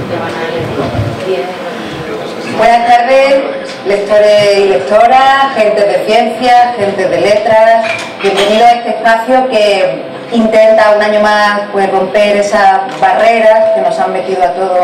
te van a leer. Buenas tardes, lectores y lectoras, gente de ciencias, gente de letras. Bienvenidos a este espacio que intenta un año más pues, romper esas barreras que nos han metido a todos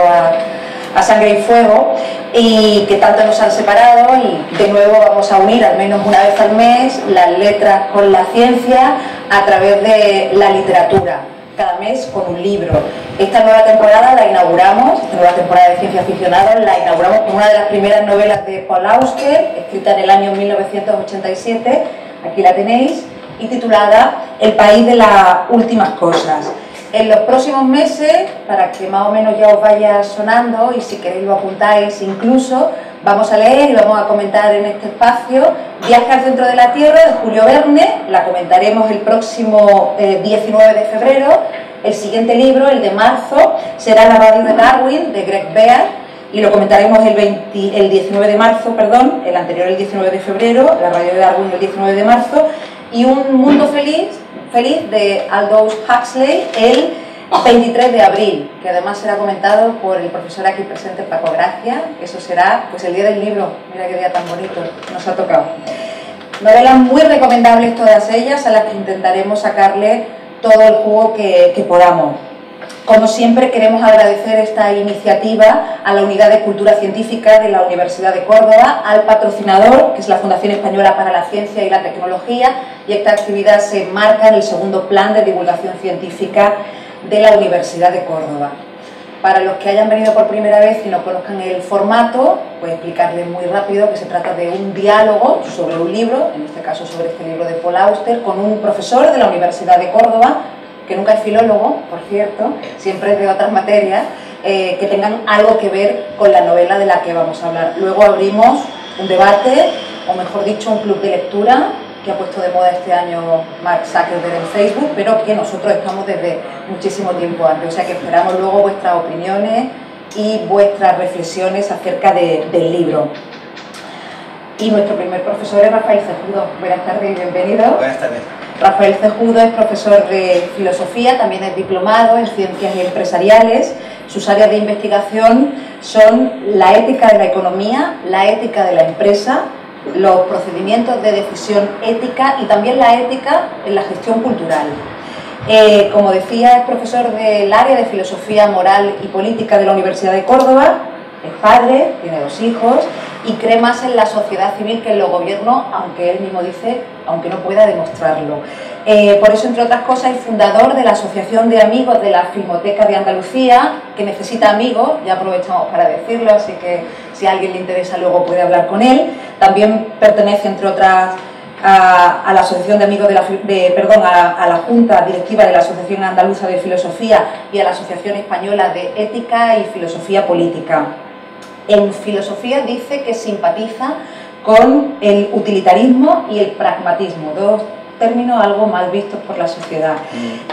a sangre y fuego y que tanto nos han separado, y de nuevo vamos a unir al menos una vez al mes las letras con la ciencia a través de la literatura, cada mes con un libro. Esta nueva temporada la inauguramos, esta nueva temporada de Ciencia Aficionados la inauguramos con una de las primeras novelas de Paul Auster, escrita en el año 1987, aquí la tenéis, y titulada El país de las últimas cosas. En los próximos meses, para que más o menos ya os vaya sonando, y si queréis lo apuntáis incluso, vamos a leer y vamos a comentar en este espacio Viaje al centro de la Tierra, de Julio Verne. La comentaremos el próximo 19 de febrero. El siguiente libro, el de marzo, será La radio de Darwin, de Greg Bear, y lo comentaremos el 19 de marzo, perdón, el anterior el 19 de febrero, La radio de Darwin el 19 de marzo, y Un mundo feliz de Aldous Huxley el 23 de abril, que además será comentado por el profesor aquí presente, Paco Gracia. Eso será pues el día del libro. Mira qué día tan bonito nos ha tocado. Novelas muy recomendables todas ellas, a las que intentaremos sacarle todo el jugo que podamos. Como siempre, queremos agradecer esta iniciativa a la Unidad de Cultura Científica de la Universidad de Córdoba, al patrocinador, que es la Fundación Española para la Ciencia y la Tecnología, y esta actividad se enmarca en el segundo plan de divulgación científica de la Universidad de Córdoba. Para los que hayan venido por primera vez y no conozcan el formato, pues explicarles muy rápido que se trata de un diálogo sobre un libro, en este caso sobre este libro de Paul Auster, con un profesor de la Universidad de Córdoba, que nunca es filólogo, por cierto, siempre es de otras materias, que tengan algo que ver con la novela de la que vamos a hablar. Luego abrimos un debate, o mejor dicho, un club de lectura, que ha puesto de moda este año Mark Zuckerberg en Facebook, pero que nosotros estamos desde muchísimo tiempo antes, o sea que esperamos luego vuestras opiniones y vuestras reflexiones acerca del libro. Y nuestro primer profesor es Rafael Cejudo. Buenas tardes y bienvenido. Buenas tardes. Rafael Cejudo es profesor de filosofía, también es diplomado en ciencias empresariales. Sus áreas de investigación son la ética de la economía, la ética de la empresa, los procedimientos de decisión ética y también la ética en la gestión cultural. Como decía, es profesor del área de filosofía moral y política de la Universidad de Córdoba, es padre, tiene 2 hijos y cree más en la sociedad civil que en los gobiernos, aunque él mismo dice, aunque no pueda demostrarlo. Por eso, entre otras cosas, es fundador de la Asociación de Amigos de la Filmoteca de Andalucía, que necesita amigos, ya aprovechamos para decirlo, así que si a alguien le interesa luego puede hablar con él. También pertenece, entre otras, a la Asociación de Amigos a la Junta Directiva de la Asociación Andaluza de Filosofía y a la Asociación Española de Ética y Filosofía Política. En filosofía dice que simpatiza con el utilitarismo y el pragmatismo, 2 términos algo mal vistos por la sociedad,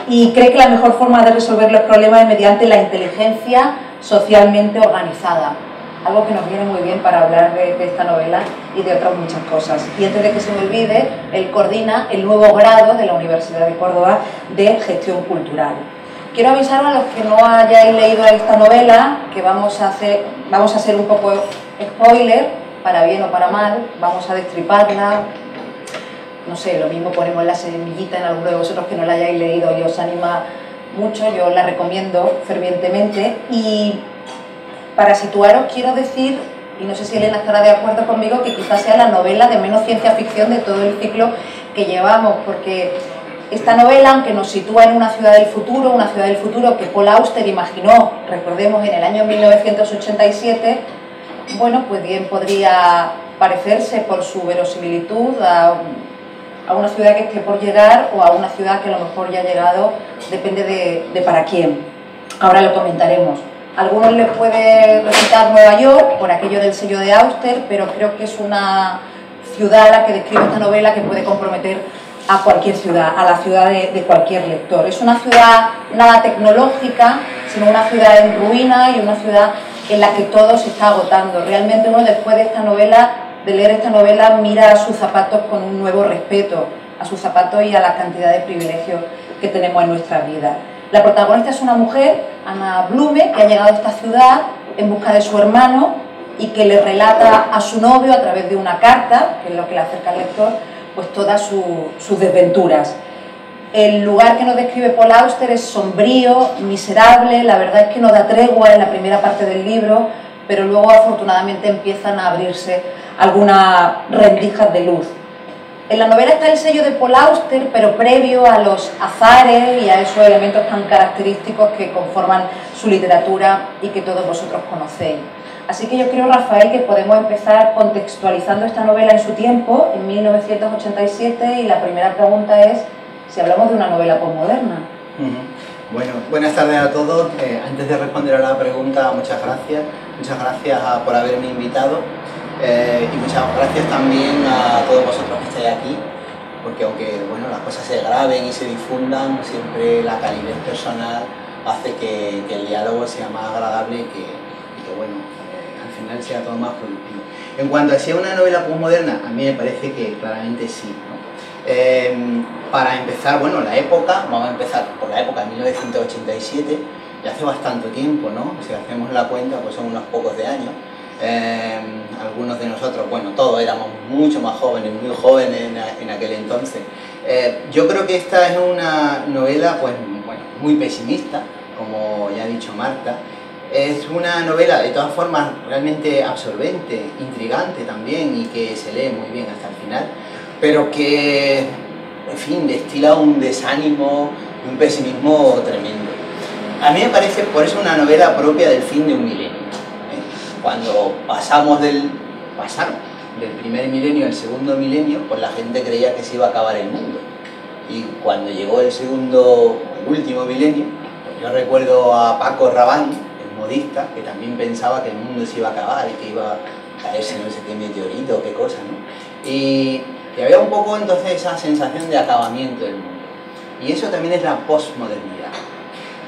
y cree que la mejor forma de resolver los problemas es mediante la inteligencia socialmente organizada, algo que nos viene muy bien para hablar de esta novela y de otras muchas cosas. Y antes de que se me olvide, él coordina el nuevo grado de la Universidad de Córdoba de Gestión Cultural. Quiero avisar a los que no hayáis leído esta novela que vamos a hacer un poco spoiler, para bien o para mal, vamos a destriparla. No sé, lo mismo ponemos la semillita en alguno de vosotros que no la hayáis leído y os anima mucho, yo la recomiendo fervientemente. Y para situaros quiero decir, y no sé si Elena estará de acuerdo conmigo, que quizás sea la novela de menos ciencia ficción de todo el ciclo que llevamos, porque esta novela, aunque nos sitúa en una ciudad del futuro que Paul Auster imaginó, recordemos, en el año 1987, bueno, pues bien podría parecerse por su verosimilitud a una ciudad que esté por llegar o a una ciudad que a lo mejor ya ha llegado, depende de para quién. Ahora lo comentaremos. A algunos les puede resultar Nueva York por aquello del sello de Auster, pero creo que es una ciudad la que describe esta novela que puede comprometer a cualquier ciudad, a la ciudad de cualquier lector. Es una ciudad nada tecnológica, sino una ciudad en ruina y una ciudad en la que todo se está agotando. Realmente uno, después de leer esta novela, mira a sus zapatos con un nuevo respeto, a sus zapatos y a la cantidad de privilegios que tenemos en nuestra vida. La protagonista es una mujer, Anna Blume, que ha llegado a esta ciudad en busca de su hermano y que le relata a su novio a través de una carta, que es lo que le acerca al lector, pues todas sus desventuras. El lugar que nos describe Paul Auster es sombrío, miserable, la verdad es que no da tregua en la primera parte del libro, pero luego afortunadamente empiezan a abrirse algunas rendijas de luz. En la novela está el sello de Paul Auster, pero previo a los azares y a esos elementos tan característicos que conforman su literatura y que todos vosotros conocéis. Así que yo creo, Rafael, que podemos empezar contextualizando esta novela en su tiempo, en 1987, y la primera pregunta es si hablamos de una novela posmoderna. Bueno, buenas tardes a todos. Antes de responder a la pregunta, muchas gracias por haberme invitado y muchas gracias también a todos vosotros que estáis aquí, porque aunque bueno, las cosas se graben y se difundan, siempre la calidez personal hace que el diálogo sea más agradable y que bueno, al final sea todo más productivo. En cuanto a si es una novela posmoderna, a mí me parece que claramente sí, ¿no? Para empezar, bueno, la época, vamos a empezar por la época de 1987, ya hace bastante tiempo, ¿no? Si hacemos la cuenta, pues son unos pocos de años. Algunos de nosotros, bueno, todos éramos mucho más jóvenes, muy jóvenes en aquel entonces. Yo creo que esta es una novela, pues, bueno, muy pesimista, como ya ha dicho Marta. Es una novela, de todas formas, realmente absorbente, intrigante también, y que se lee muy bien hasta el final, pero que, en fin, destila un desánimo y un pesimismo tremendo. A mí me parece, por eso, una novela propia del fin de un milenio. Cuando pasaron del primer milenio al segundo milenio, pues la gente creía que se iba a acabar el mundo. Y cuando llegó el último milenio, pues yo recuerdo a Paco Rabanne, el modista, que también pensaba que el mundo se iba a acabar y que iba a caerse no sé qué meteorito o qué cosa, ¿no? Y que había un poco entonces esa sensación de acabamiento del mundo. Y eso también es la posmodernidad.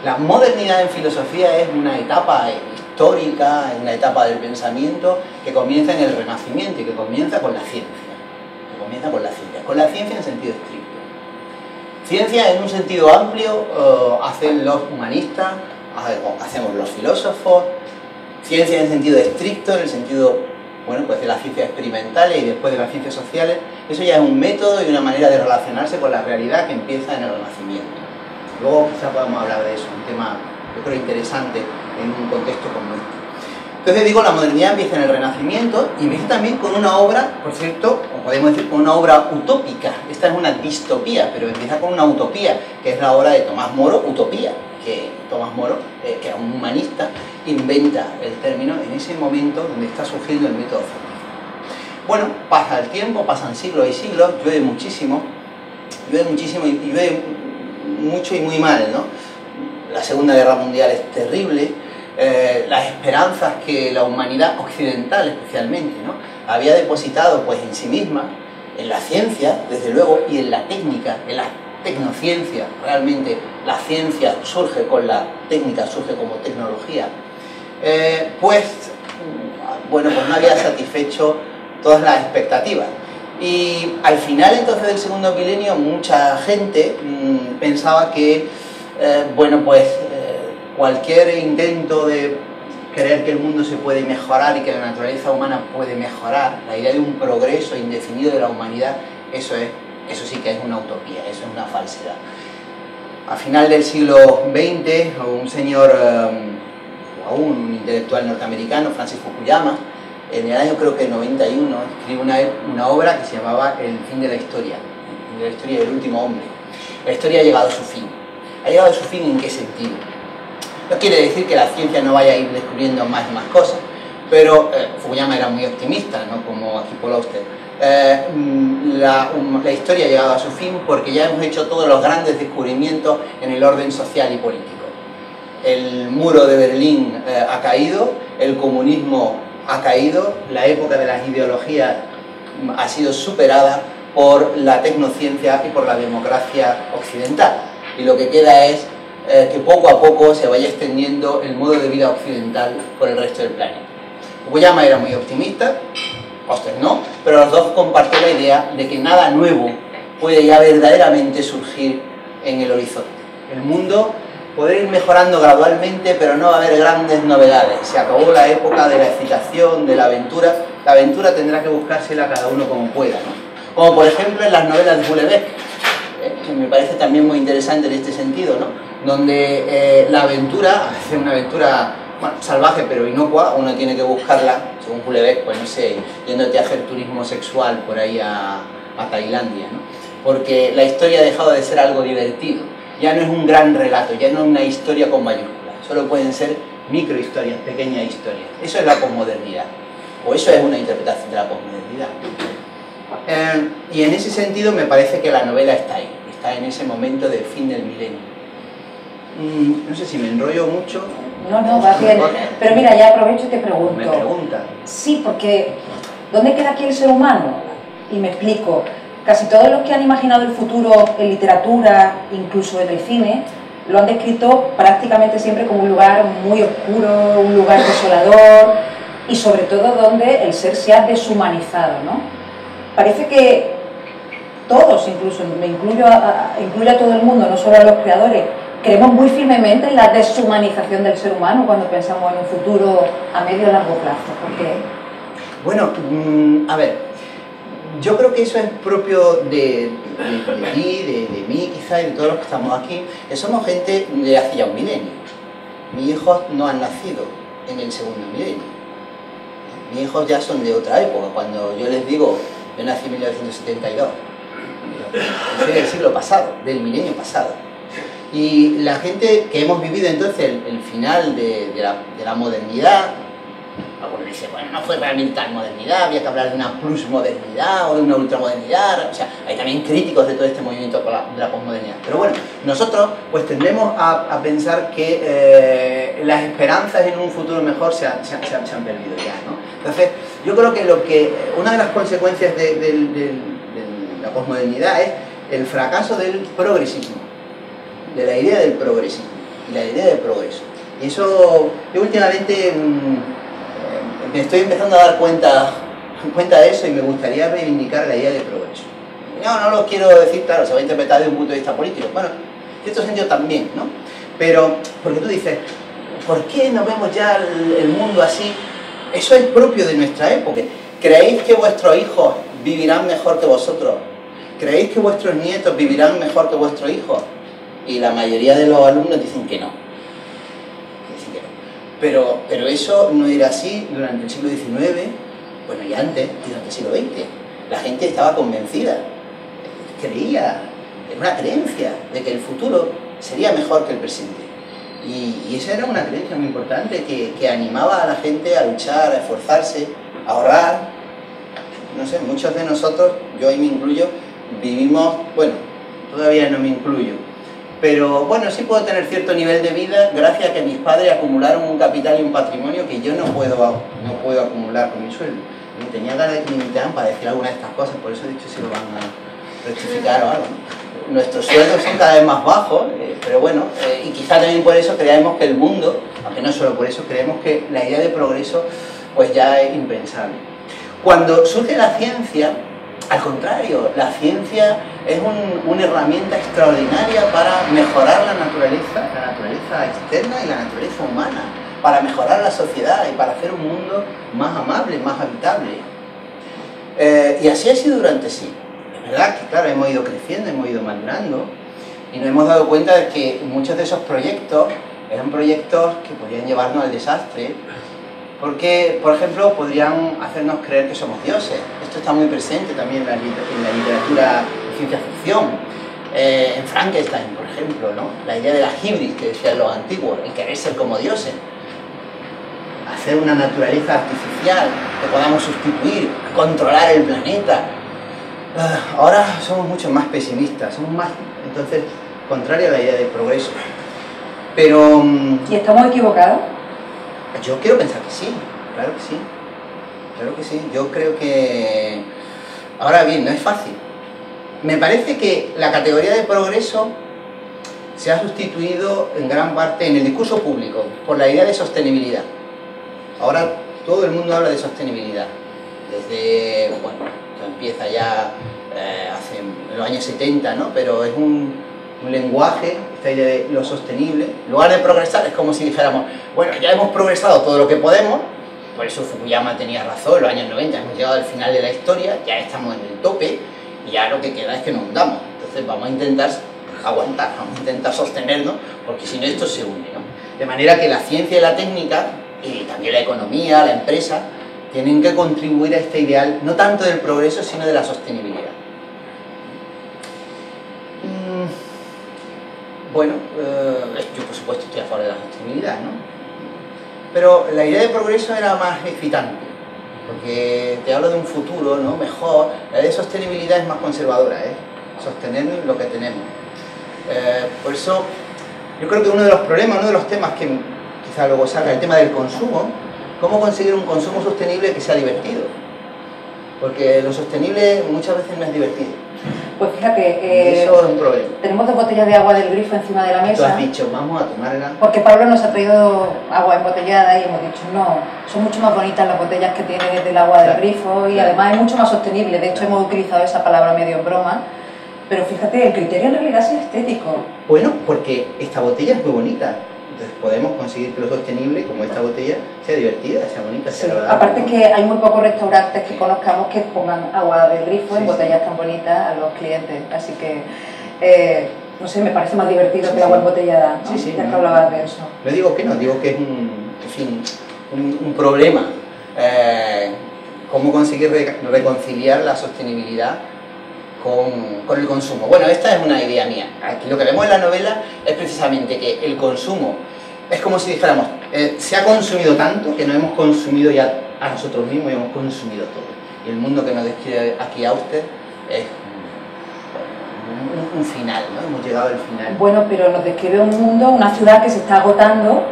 La modernidad en filosofía es una etapa histórica, una etapa del pensamiento que comienza en el Renacimiento y que comienza con la ciencia. Con la ciencia en sentido estricto. Ciencia en un sentido amplio hacen los humanistas, hacemos los filósofos. Ciencia en sentido estricto, en el sentido, bueno, pues de las ciencias experimentales y después de las ciencias sociales. Eso ya es un método y una manera de relacionarse con la realidad que empieza en el Renacimiento. Luego quizá podamos hablar de eso, un tema, yo creo, interesante en un contexto como este. Entonces digo, la modernidad empieza en el Renacimiento y empieza también con una obra, por cierto, o podemos decir con una obra utópica. Esta es una distopía, pero empieza con una utopía, que es la obra de Tomás Moro, Utopía, que Tomás Moro, que era un humanista, inventa el término en ese momento donde está surgiendo el método científico. Bueno, pasa el tiempo, pasan siglos y siglos, llueve muchísimo y llueve mucho y muy mal, ¿no? La Segunda Guerra Mundial es terrible, las esperanzas que la humanidad occidental especialmente, ¿no?, había depositado pues en sí misma, en la ciencia, desde luego, y en la técnica, en la tecnociencia. Realmente la ciencia surge con la técnica, surge como tecnología, pues no había satisfecho todas las expectativas. Y al final entonces del segundo milenio mucha gente pensaba que cualquier intento de creer que el mundo se puede mejorar y que la naturaleza humana puede mejorar, la idea de un progreso indefinido de la humanidad, eso sí que es una utopía, eso es una falsedad. A final del siglo XX, un señor, un intelectual norteamericano, Francis Fukuyama, en el año creo que 91, escribe una obra que se llamaba El fin de la historia, del último hombre. La historia ha llegado a su fin. ¿Ha llegado a su fin en qué sentido? No quiere decir que la ciencia no vaya a ir descubriendo más y más cosas, pero Fukuyama era muy optimista, ¿no?, como aquí Paul Auster. La historia ha llegado a su fin porque ya hemos hecho todos los grandes descubrimientos en el orden social y político. El muro de Berlín ha caído, el comunismo ha caído, la época de las ideologías ha sido superada por la tecnociencia y por la democracia occidental. Y lo que queda es que poco a poco se vaya extendiendo el modo de vida occidental por el resto del planeta. Fukuyama era muy optimista, Auster no, pero los dos comparten la idea de que nada nuevo puede ya verdaderamente surgir en el horizonte. El mundo poder ir mejorando gradualmente, pero no va a haber grandes novedades. Se acabó la época de la excitación, de la aventura. La aventura tendrá que buscársela cada uno como pueda, ¿no? Como por ejemplo en las novelas de Houellebecq, que me parece también muy interesante en este sentido, ¿no? Donde la aventura, a veces una aventura bueno, salvaje pero inocua, uno tiene que buscarla, según Houellebecq, pues no sé, yéndote a hacer turismo sexual por ahí a Tailandia, ¿no? Porque la historia ha dejado de ser algo divertido, ya no es un gran relato, ya no es una historia con mayúsculas, solo pueden ser microhistorias, pequeñas historias. Eso es la posmodernidad, o eso es una interpretación de la posmodernidad. Y en ese sentido me parece que la novela está ahí, está en ese momento del fin del milenio. No sé si me enrollo mucho. No, va bien. Pero mira, ya aprovecho y te pregunto. Me pregunta. Sí, porque ¿dónde queda aquí el ser humano? Y me explico. Casi todos los que han imaginado el futuro en literatura, incluso en el cine, lo han descrito prácticamente siempre como un lugar muy oscuro, un lugar desolador y sobre todo donde el ser se ha deshumanizado, ¿no? Parece que todos, incluso me incluyo a todo el mundo, no solo a los creadores, creemos muy firmemente en la deshumanización del ser humano cuando pensamos en un futuro a medio o largo plazo. ¿Por qué? Bueno, a ver, yo creo que eso es propio de ti, de mí quizá y de todos los que estamos aquí, que somos gente de hace ya un milenio. Mis hijos no han nacido en el segundo milenio. Mis hijos ya son de otra época. Cuando yo les digo, yo nací en 1972, soy del siglo pasado, del milenio pasado. Y la gente que hemos vivido entonces el final de la modernidad, algunos dicen, bueno, no fue realmente tal modernidad, había que hablar de una plusmodernidad o de una ultramodernidad, o sea, hay también críticos de todo este movimiento de la posmodernidad. Pero bueno, nosotros pues tendemos a pensar que las esperanzas en un futuro mejor se han perdido ya, ¿no? Entonces, yo creo que una de las consecuencias de la posmodernidad es el fracaso del progresismo, de la idea del progresismo y la idea del progreso. Y eso, yo últimamente me estoy empezando a dar cuenta de eso y me gustaría reivindicar la idea de progreso. No lo quiero decir, claro, se va a interpretar desde un punto de vista político. Bueno, en cierto sentido también, ¿no? Pero, porque tú dices, ¿por qué no vemos ya el mundo así? Eso es propio de nuestra época. ¿Creéis que vuestros hijos vivirán mejor que vosotros? ¿Creéis que vuestros nietos vivirán mejor que vuestros hijos? Y la mayoría de los alumnos dicen que no. Pero eso no era así durante el siglo XIX, bueno, y antes, y durante el siglo XX. La gente estaba convencida, creía, era una creencia de que el futuro sería mejor que el presente. Y esa era una creencia muy importante que animaba a la gente a luchar, a esforzarse, a ahorrar. No sé, muchos de nosotros, yo ahí me incluyo, vivimos, bueno, todavía no me incluyo, pero bueno, sí puedo tener cierto nivel de vida gracias a que mis padres acumularon un capital y un patrimonio que yo no puedo acumular con mi sueldo. Y tenía ganas de que me invitaran para decir alguna de estas cosas, por eso he dicho si lo van a rectificar o algo, ¿no? Nuestros sueldos son cada vez más bajos, pero bueno, y quizá también por eso creemos que el mundo, aunque no solo por eso, creemos que la idea de progreso pues ya es impensable. Cuando surge la ciencia, al contrario, la ciencia es una herramienta extraordinaria para mejorar la naturaleza externa y la naturaleza humana, para mejorar la sociedad y para hacer un mundo más amable, más habitable. Y así ha sido durante siglos. Es verdad que, claro, hemos ido creciendo, hemos ido madurando y nos hemos dado cuenta de que muchos de esos proyectos eran proyectos que podían llevarnos al desastre, porque, por ejemplo, podrían hacernos creer que somos dioses. Esto está muy presente también en la literatura de ciencia ficción. En Frankenstein, por ejemplo, ¿no? La idea de la hibris que decían los antiguos, el querer ser como dioses. Hacer una naturaleza artificial que podamos sustituir, controlar el planeta. Ahora somos mucho más pesimistas, somos más, entonces, contrario a la idea del progreso. Pero... ¿Y estamos equivocados? Yo quiero pensar que sí, claro que sí. Claro que sí, yo creo que... Ahora bien, no es fácil. Me parece que la categoría de progreso se ha sustituido en gran parte en el discurso público por la idea de sostenibilidad. Ahora todo el mundo habla de sostenibilidad. Desde, bueno, esto empieza ya en los años 70, ¿no? Pero es un lenguaje, esta idea de lo sostenible. En lugar de progresar, es como si dijéramos, bueno, ya hemos progresado todo lo que podemos, por eso Fukuyama tenía razón, en los años 90 hemos llegado al final de la historia, ya estamos en el tope, y ya lo que queda es que nos hundamos. Entonces vamos a intentar aguantar, vamos a intentar sostenernos, porque si no esto se hunde, ¿no? De manera que la ciencia y la técnica, y también la economía, la empresa, tienen que contribuir a este ideal, no tanto del progreso, sino de la sostenibilidad. Bueno, yo por supuesto estoy a favor de la sostenibilidad, ¿no? Pero la idea de progreso era más excitante, porque te hablo de un futuro, ¿no?, mejor. La idea de sostenibilidad es más conservadora, sostener lo que tenemos. Por eso, yo creo que uno de los problemas, uno de los temas que quizá luego salga, el tema del consumo, cómo conseguir un consumo sostenible que sea divertido. Porque lo sostenible muchas veces no es divertido. Pues fíjate, eso es un problema. Tenemos 2 botellas de agua del grifo encima de la mesa. Tú has dicho, vamos a tomarla. Porque Pablo nos ha traído agua embotellada y hemos dicho, no, son mucho más bonitas las botellas que tiene del agua del grifo y además es mucho más sostenible. De hecho, hemos utilizado esa palabra medio en broma. Pero fíjate, el criterio en realidad es estético. Bueno, porque esta botella es muy bonita. Entonces podemos conseguir que lo sostenible, como esta botella, sea divertida, sea bonita, sea agradable. Aparte que hay muy pocos restaurantes que conozcamos que pongan agua del grifo en botellas tan bonitas a los clientes. Así que, no sé, me parece más divertido que el agua embotellada, ¿no? Ya que hablabas de eso. No digo que no, digo que es un problema. Cómo conseguir reconciliar la sostenibilidad con el consumo. Bueno, esta es una idea mía. Aquí lo que vemos en la novela es precisamente que el consumo es como si dijéramos, se ha consumido tanto que nos hemos consumido ya a nosotros mismos y hemos consumido todo. Y el mundo que nos describe aquí Auster es un final, ¿no? Hemos llegado al final. Bueno, pero nos describe un mundo, una ciudad que se está agotando,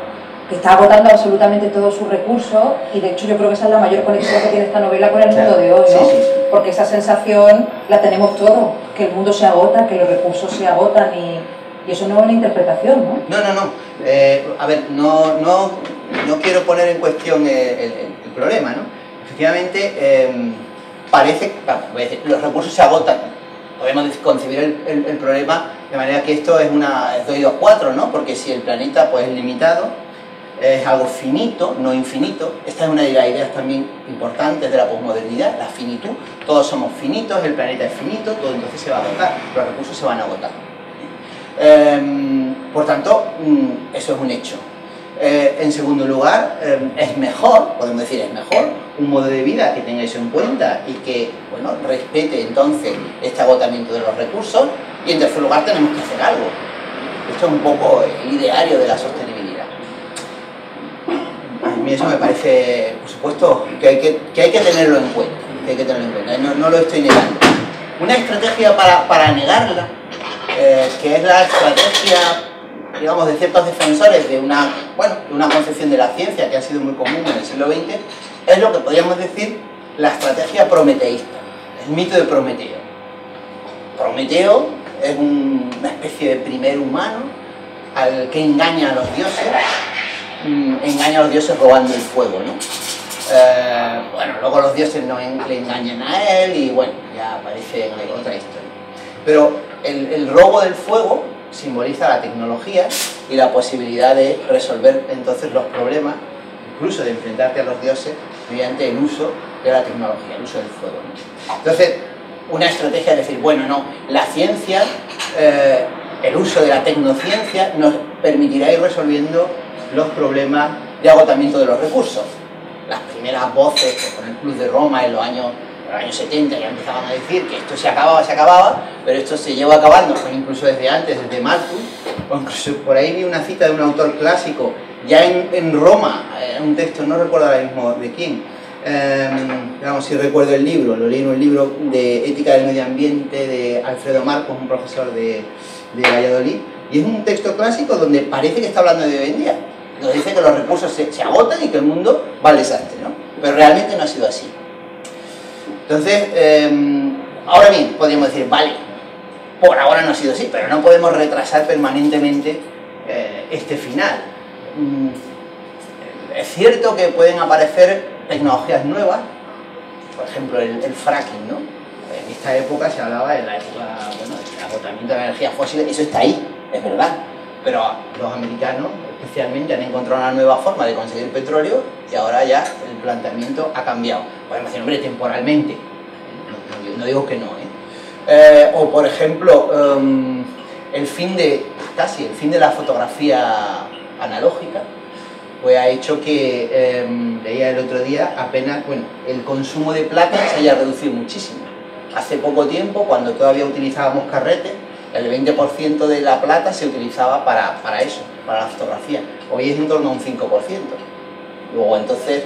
absolutamente todos sus recursos, y de hecho yo creo que esa es la mayor conexión que tiene esta novela con el mundo de hoy, ¿no? Sí. Porque esa sensación la tenemos todos, que el mundo se agota, que los recursos se agotan y eso no es una interpretación, ¿no? No. A ver, no quiero poner en cuestión el problema, ¿no? Efectivamente, parece, claro, los recursos se agotan. Podemos concebir el problema de manera que esto es 2 y 2, 4, ¿no? Porque si el planeta pues, es limitado, es algo finito, no infinito. Esta es una de las ideas también importantes de la posmodernidad, la finitud. Todos somos finitos, el planeta es finito, todo entonces se va a agotar, los recursos se van a agotar. Por tanto, eso es un hecho. En segundo lugar, es mejor, podemos decir, es mejor un modo de vida que tenga eso en cuenta y que, bueno, respete entonces este agotamiento de los recursos. Y en tercer lugar, tenemos que hacer algo. Esto es un poco el ideario de la sostenibilidad. A mí eso me parece, por supuesto, que hay que tenerlo en cuenta, no lo estoy negando. Una estrategia para negarla, que es la estrategia, digamos, de ciertos defensores de una concepción de la ciencia que ha sido muy común en el siglo XX, es lo que podríamos decir la estrategia prometeísta, el mito de Prometeo. Prometeo es una especie de primer humano al que engaña a los dioses, robando el fuego, ¿no? Bueno, luego los dioses le engañan a él y bueno, ya aparece otra historia. Pero el robo del fuego simboliza la tecnología y la posibilidad de resolver entonces los problemas, incluso de enfrentarte a los dioses mediante el uso de la tecnología, el uso del fuego, ¿no? Entonces, una estrategia es decir, bueno, no, la ciencia, el uso de la tecnociencia nos permitirá ir resolviendo los problemas de agotamiento de los recursos. Las primeras voces pues, con el Club de Roma en los años 70 ya empezaban a decir que esto se acababa, pero esto se lleva acabando, pues incluso desde antes, desde Malthus, o incluso por ahí vi una cita de un autor clásico, ya en Roma, un texto, no recuerdo ahora mismo de quién, digamos, si recuerdo el libro, lo leí en un libro de Ética del Medio Ambiente de Alfredo Marcos, un profesor de Valladolid, y es un texto clásico donde parece que está hablando de hoy en día. Nos dice que los recursos se agotan y que el mundo va al desastre, ¿no? Pero realmente no ha sido así. Entonces, ahora bien, podríamos decir, vale, por ahora no ha sido así, pero no podemos retrasar permanentemente este final. Es cierto que pueden aparecer tecnologías nuevas, por ejemplo el fracking, ¿no? En esta época se hablaba, en la época, bueno, agotamiento de energías fósiles, eso está ahí, es verdad. Pero los americanos especialmente han encontrado una nueva forma de conseguir petróleo y ahora ya el planteamiento ha cambiado. Podemos decir, hombre, temporalmente, no digo que no, o por ejemplo, casi el fin de la fotografía analógica, pues ha hecho que, leía el otro día, apenas, bueno, el consumo de plata se haya reducido muchísimo. Hace poco tiempo, cuando todavía utilizábamos carretes, el 20% de la plata se utilizaba para eso, para la fotografía. Hoy es en torno a un 5%. Luego, entonces,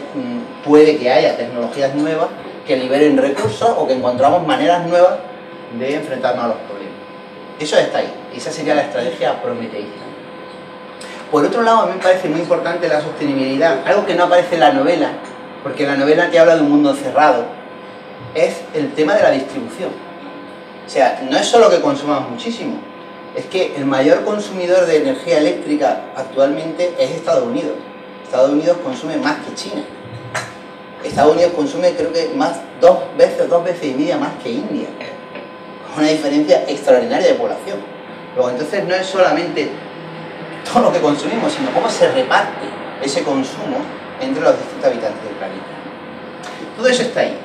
puede que haya tecnologías nuevas que liberen recursos o que encontramos maneras nuevas de enfrentarnos a los problemas. Eso está ahí. Esa sería la estrategia prometeísta. Por otro lado, a mí me parece muy importante la sostenibilidad, algo que no aparece en la novela, porque la novela te habla de un mundo cerrado, es el tema de la distribución. O sea, no es solo que consumamos muchísimo, es que el mayor consumidor de energía eléctrica actualmente es Estados Unidos. Estados Unidos consume más que China. Estados Unidos consume, creo que dos veces y media más que India. Una diferencia extraordinaria de población. Luego, entonces, no es solamente todo lo que consumimos, sino cómo se reparte ese consumo entre los distintos habitantes del planeta. Todo eso está ahí.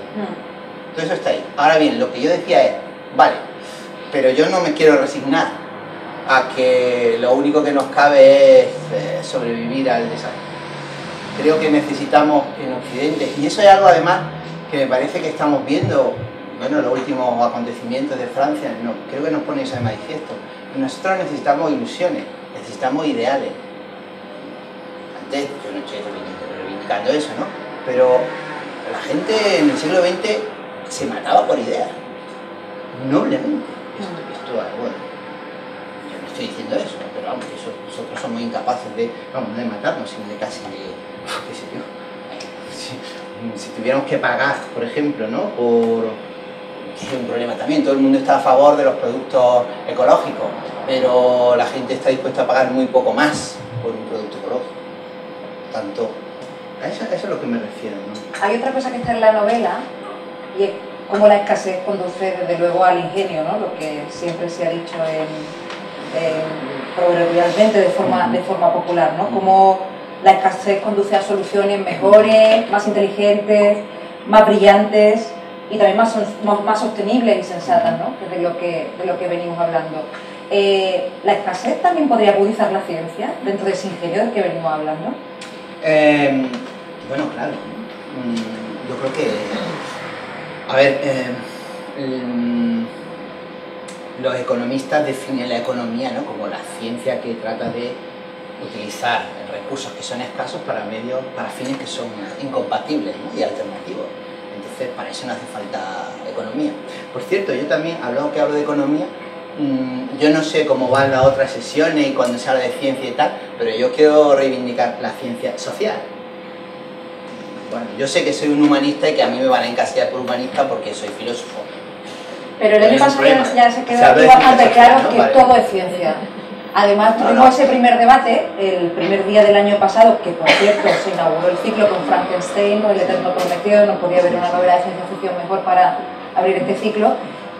Todo eso está ahí. Ahora bien, lo que yo decía es, vale, pero yo no me quiero resignar a que lo único que nos cabe es sobrevivir al desastre. Creo que necesitamos en Occidente, y eso es algo además que me parece que estamos viendo, bueno, los últimos acontecimientos de Francia, creo que nos pone eso de manifiesto. Nosotros necesitamos ilusiones, necesitamos ideales. Antes, yo no estoy reivindicando eso, ¿no? Pero la gente en el siglo XX se mataba por ideas, noblemente. Esto, bueno, yo no estoy diciendo eso, pero vamos, nosotros somos incapaces de matarnos, sino de casi de, qué sé yo, si tuviéramos que pagar, por ejemplo, ¿no? Que es un problema también, todo el mundo está a favor de los productos ecológicos, pero la gente está dispuesta a pagar muy poco más por un producto ecológico. Tanto, a eso es a lo que me refiero, ¿no? Hay otra cosa que está en la novela, y es cómo la escasez conduce desde luego al ingenio, ¿no? Lo que siempre se ha dicho proverbialmente de forma popular, ¿no? Cómo la escasez conduce a soluciones mejores, más inteligentes, más brillantes y también más sostenibles y sensatas, ¿no? Que de lo que venimos hablando. ¿La escasez también podría agudizar la ciencia dentro de ese ingenio del que venimos hablando? Bueno, claro. Yo creo que... A ver, los economistas definen la economía, ¿no?, como la ciencia que trata de utilizar recursos que son escasos para fines que son incompatibles, ¿no?, y alternativos. Entonces, para eso no hace falta economía. Por cierto, yo también, hablo de economía, yo no sé cómo van las otras sesiones y cuando se habla de ciencia y tal, pero yo quiero reivindicar la ciencia social. Bueno, yo sé que soy un humanista y que a mí me van a encasillar por humanista porque soy filósofo. Pero el año pasado ya se quedó aquí bastante claro, ¿no?, que vale, todo es ciencia. Además, tuvimos ese primer debate, el primer día del año pasado, que por cierto se inauguró el ciclo con Frankenstein, o El Eterno Prometido, no podía haber una novela de ciencia ficción mejor para abrir este ciclo.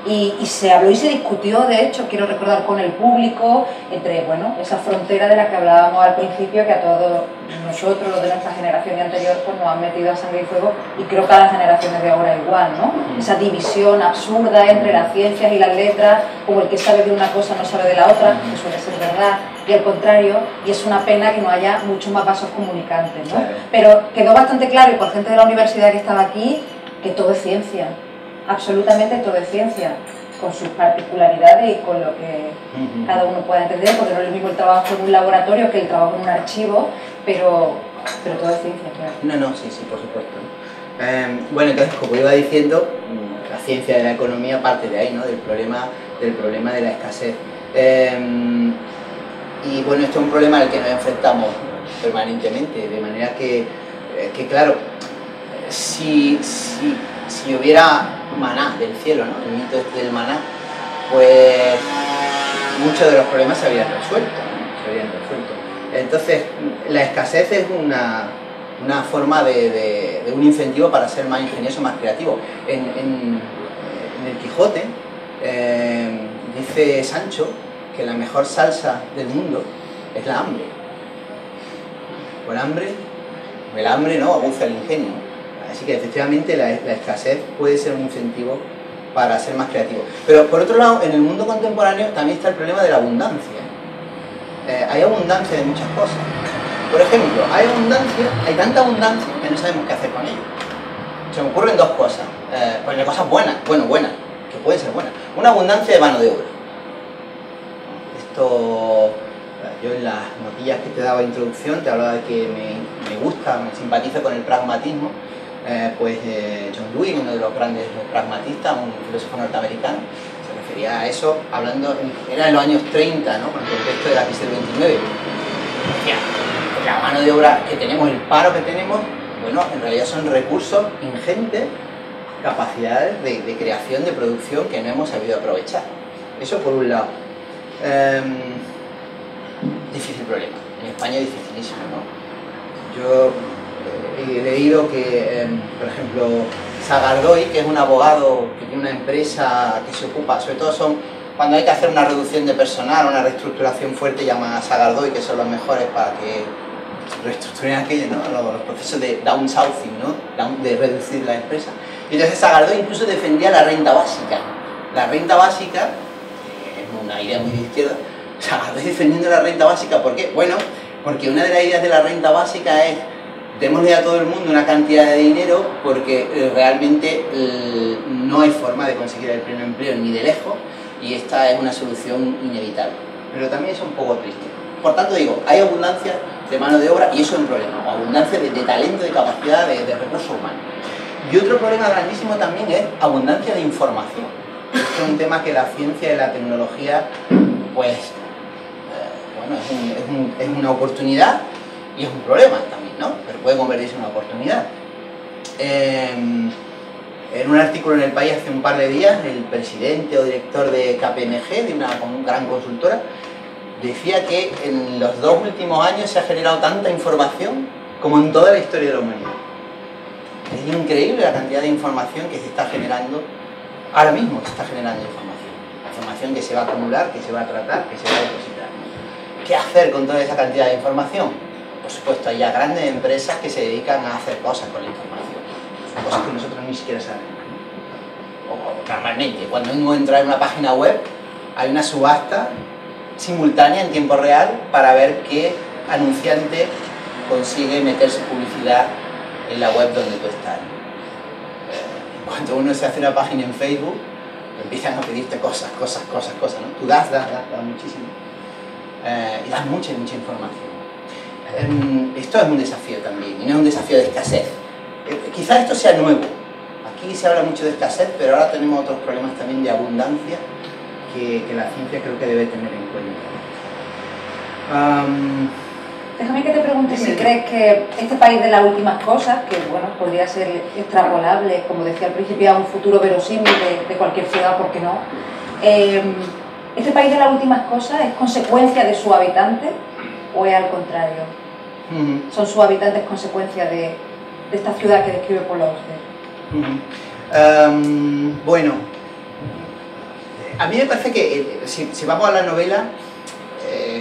Y se habló y se discutió, de hecho, quiero recordar, con el público, entre, bueno, esa frontera de la que hablábamos al principio, que a todos nosotros, los de nuestra generación y anterior, pues nos han metido a sangre y fuego, y creo que a las generaciones de ahora igual, ¿no? Esa división absurda entre las ciencias y las letras, como el que sabe de una cosa no sabe de la otra, que suele ser verdad, y al contrario, y es una pena que no haya muchos más vasos comunicantes, ¿no? Pero quedó bastante claro, y por gente de la universidad que estaba aquí, que todo es ciencia. Absolutamente todo es ciencia, con sus particularidades y con lo que cada uno pueda entender, porque no es lo mismo el trabajo en un laboratorio que el trabajo en un archivo, pero todo es ciencia, claro. No, sí, por supuesto. Bueno, entonces, como iba diciendo, la ciencia de la economía parte de ahí, ¿no?, del problema de la escasez. Y bueno, esto es un problema al que nos enfrentamos permanentemente, de manera que claro, si hubiera maná del cielo, ¿no?, el mito este del maná, pues muchos de los problemas se habrían resuelto, ¿no? Entonces, la escasez es una forma de un incentivo para ser más ingenioso, más creativo. En el Quijote Dice Sancho que la mejor salsa del mundo es la hambre. El hambre no aguza el ingenio. Así que efectivamente la escasez puede ser un incentivo para ser más creativo. Pero por otro lado, en el mundo contemporáneo también está el problema de la abundancia. Hay abundancia de muchas cosas. Por ejemplo, hay tanta abundancia que no sabemos qué hacer con ella. Se me ocurren dos cosas. Pues cosas buenas, que pueden ser buenas. Una abundancia de mano de obra. Esto, yo en las notillas que te daba de introducción te hablaba de que me gusta, me simpatizo con el pragmatismo. John Dewey, uno de los grandes pragmatistas, un filósofo norteamericano, se refería a eso hablando, era en los años 30, ¿no? Con el contexto de la crisis del 29. Decía, la mano de obra que tenemos, el paro que tenemos, bueno, en realidad son recursos ingentes, capacidades de creación, de producción que no hemos sabido aprovechar. Eso por un lado. Difícil problema. En España es dificilísimo, ¿no? Yo he leído que, por ejemplo, Sagardoy, que es un abogado que tiene una empresa que se ocupa, sobre todo cuando hay que hacer una reducción de personal, una reestructuración fuerte, llama a Sagardoy, que son los mejores para que reestructuren aquello, ¿no? Los procesos de downsizing, ¿no? De reducir la empresa. Y entonces Sagardoy incluso defendía la renta básica. La renta básica, es una idea muy de izquierda, Sagardoy defendiendo la renta básica, ¿por qué? Bueno, porque una de las ideas de la renta básica es démosle a todo el mundo una cantidad de dinero porque realmente no hay forma de conseguir el pleno empleo ni de lejos y esta es una solución inevitable. Pero también es un poco triste. Por tanto digo, hay abundancia de mano de obra y eso es un problema, o abundancia de talento, de capacidad, de recursos humanos. Y otro problema grandísimo también es abundancia de información. Este es un tema que la ciencia y la tecnología, pues, bueno, es una oportunidad y es un problema también, ¿no? Pero puede convertirse en una oportunidad. En un artículo en El País hace un par de días, el presidente o director de KPMG, de una gran consultora, decía que en los 2 últimos años se ha generado tanta información como en toda la historia de la humanidad. Es increíble la cantidad de información que se está generando, ahora mismo se está generando información que se va a acumular, que se va a tratar, que se va a depositar. ¿Qué hacer con toda esa cantidad de información? Por supuesto, hay ya grandes empresas que se dedican a hacer cosas con la información. Son cosas que nosotros ni siquiera sabemos. O normalmente, cuando uno entra en una página web, hay una subasta simultánea en tiempo real para ver qué anunciante consigue meterse publicidad en la web donde tú estás. Cuando uno se hace una página en Facebook, empiezan a pedirte cosas, ¿no? Tú das muchísimo. Y das mucha información. Esto es un desafío también, y no es un desafío de escasez. Quizás esto sea nuevo. Aquí se habla mucho de escasez, pero ahora tenemos otros problemas también de abundancia que la ciencia creo que debe tener en cuenta. Déjame que te pregunte si crees que este país de las últimas cosas, que bueno, podría ser extrapolable, como decía al principio, a un futuro verosímil de cualquier ciudad, ¿por qué no? ¿Este país de las últimas cosas es consecuencia de sus habitantes o es al contrario? ¿Son sus habitantes consecuencia de esta ciudad que describe Paul Auster? Bueno, a mí me parece que si vamos a la novela,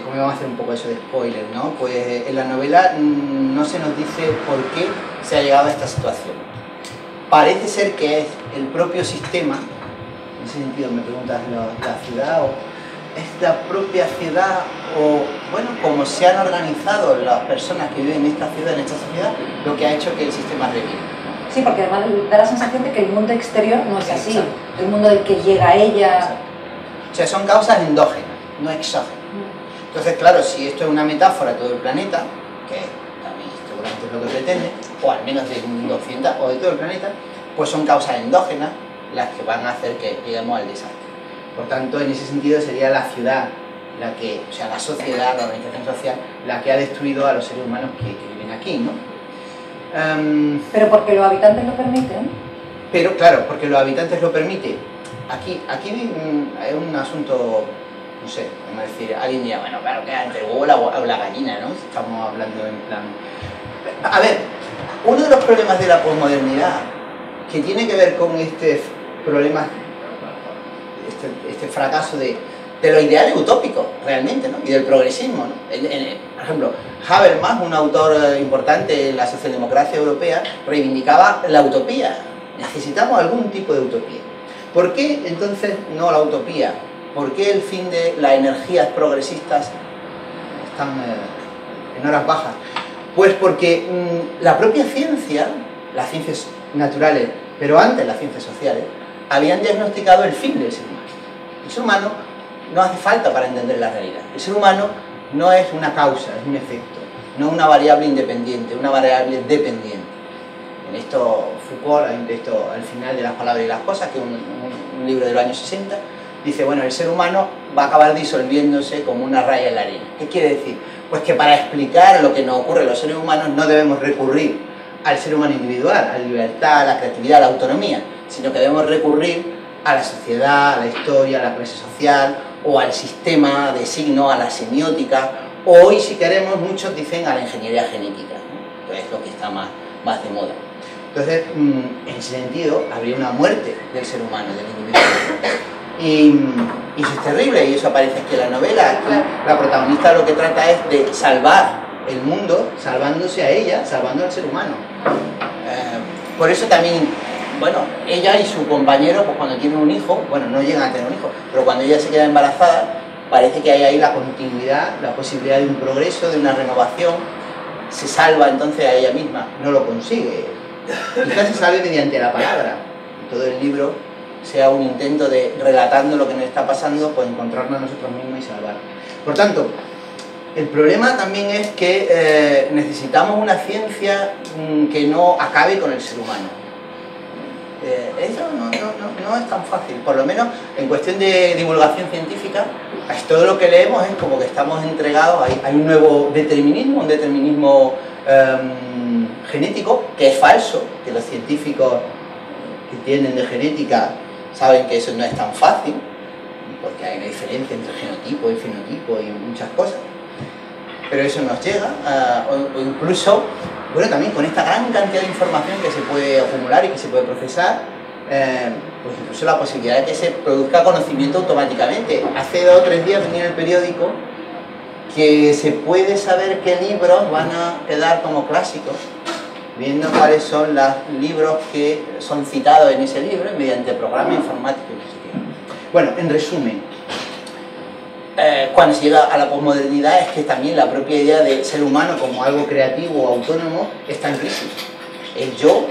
como vamos a hacer un poco eso de spoiler, ¿no? Pues en la novela no se nos dice por qué se ha llegado a esta situación. Parece ser que es el propio sistema, en ese sentido me preguntas la ciudad, o es la propia ciudad, o bueno, como se han organizado las personas que viven en esta ciudad, en esta sociedad, lo que ha hecho que el sistema reviva. Sí, porque además da la sensación de que el mundo exterior no es así, Exacto. El mundo del que llega ella... Exacto. O sea, son causas endógenas, no exógenas. Entonces, claro, si esto es una metáfora de todo el planeta, que también seguramente es lo que pretende, o al menos de un mundo occidental o de todo el planeta, pues son causas endógenas las que van a hacer que lleguemos al desastre. Por tanto, en ese sentido sería la ciudad, o sea, la sociedad, la organización social, la que ha destruido a los seres humanos que viven aquí, ¿no? Pero porque los habitantes lo permiten. Pero claro, porque los habitantes lo permiten. Aquí es un asunto, no sé, como decir, alguien dirá, bueno, claro, que entre el huevo o la gallina, ¿no? Estamos hablando en plan... A ver, uno de los problemas de la posmodernidad, que tiene que ver con este problema este fracaso de los ideales utópicos, realmente, ¿no? Y del progresismo, ¿no? Por ejemplo, Habermas, un autor importante en la socialdemocracia europea, reivindicaba la utopía. Necesitamos algún tipo de utopía. ¿Por qué entonces no la utopía? ¿Por qué el fin de las energías progresistas están en horas bajas? Pues porque la propia ciencia, las ciencias naturales, pero antes las ciencias sociales, habían diagnosticado el fin del ser humano. El ser humano no hace falta para entender la realidad. El ser humano no es una causa, es un efecto, no una variable independiente, una variable dependiente. En esto Foucault, hay un texto al final de Las palabras y las cosas, que es un libro de los años 60, dice, bueno, el ser humano va a acabar disolviéndose como una raya en la arena. ¿Qué quiere decir? Pues que para explicar lo que nos ocurre a los seres humanos no debemos recurrir al ser humano individual, a la libertad, a la creatividad, a la autonomía, sino que debemos recurrir a la sociedad, a la historia, a la clase social, o al sistema de signos, a la semiótica, o hoy, si queremos, muchos dicen a la ingeniería genética, ¿no? Que es lo que está más de moda. Entonces, en ese sentido, habría una muerte del ser humano, del individuo. Y eso es terrible, y eso aparece aquí en la novela. Aquí la protagonista lo que trata es de salvar el mundo, salvándose a ella, salvando al ser humano. Por eso también, bueno, ella y su compañero, pues cuando tienen un hijo, bueno, no llegan a tener un hijo, pero cuando ella se queda embarazada, parece que hay ahí la continuidad, la posibilidad de un progreso, de una renovación. Se salva entonces a ella misma, no lo consigue. Quizás se salve mediante la palabra. Todo el libro sea un intento de, relatando lo que nos está pasando, pues encontrarnos a nosotros mismos y salvar. Por tanto, el problema también es que necesitamos una ciencia que no acabe con el ser humano. Eso no es tan fácil, por lo menos en cuestión de divulgación científica, todo lo que leemos es como que estamos entregados, hay un nuevo determinismo, un determinismo genético, que es falso, que los científicos que entienden de genética saben que eso no es tan fácil, porque hay una diferencia entre genotipo y fenotipo y muchas cosas, pero eso nos llega, o incluso, bueno, también con esta gran cantidad de información que se puede acumular y que se puede procesar, pues incluso la posibilidad de que se produzca conocimiento automáticamente. Hace 2 o 3 días venía en el periódico que se puede saber qué libros van a quedar como clásicos, viendo cuáles son los libros que son citados en ese libro mediante programa informático y no sé qué. Bueno, en resumen, cuando se llega a la posmodernidad es que también la propia idea de ser humano como algo creativo o autónomo está en crisis. El yo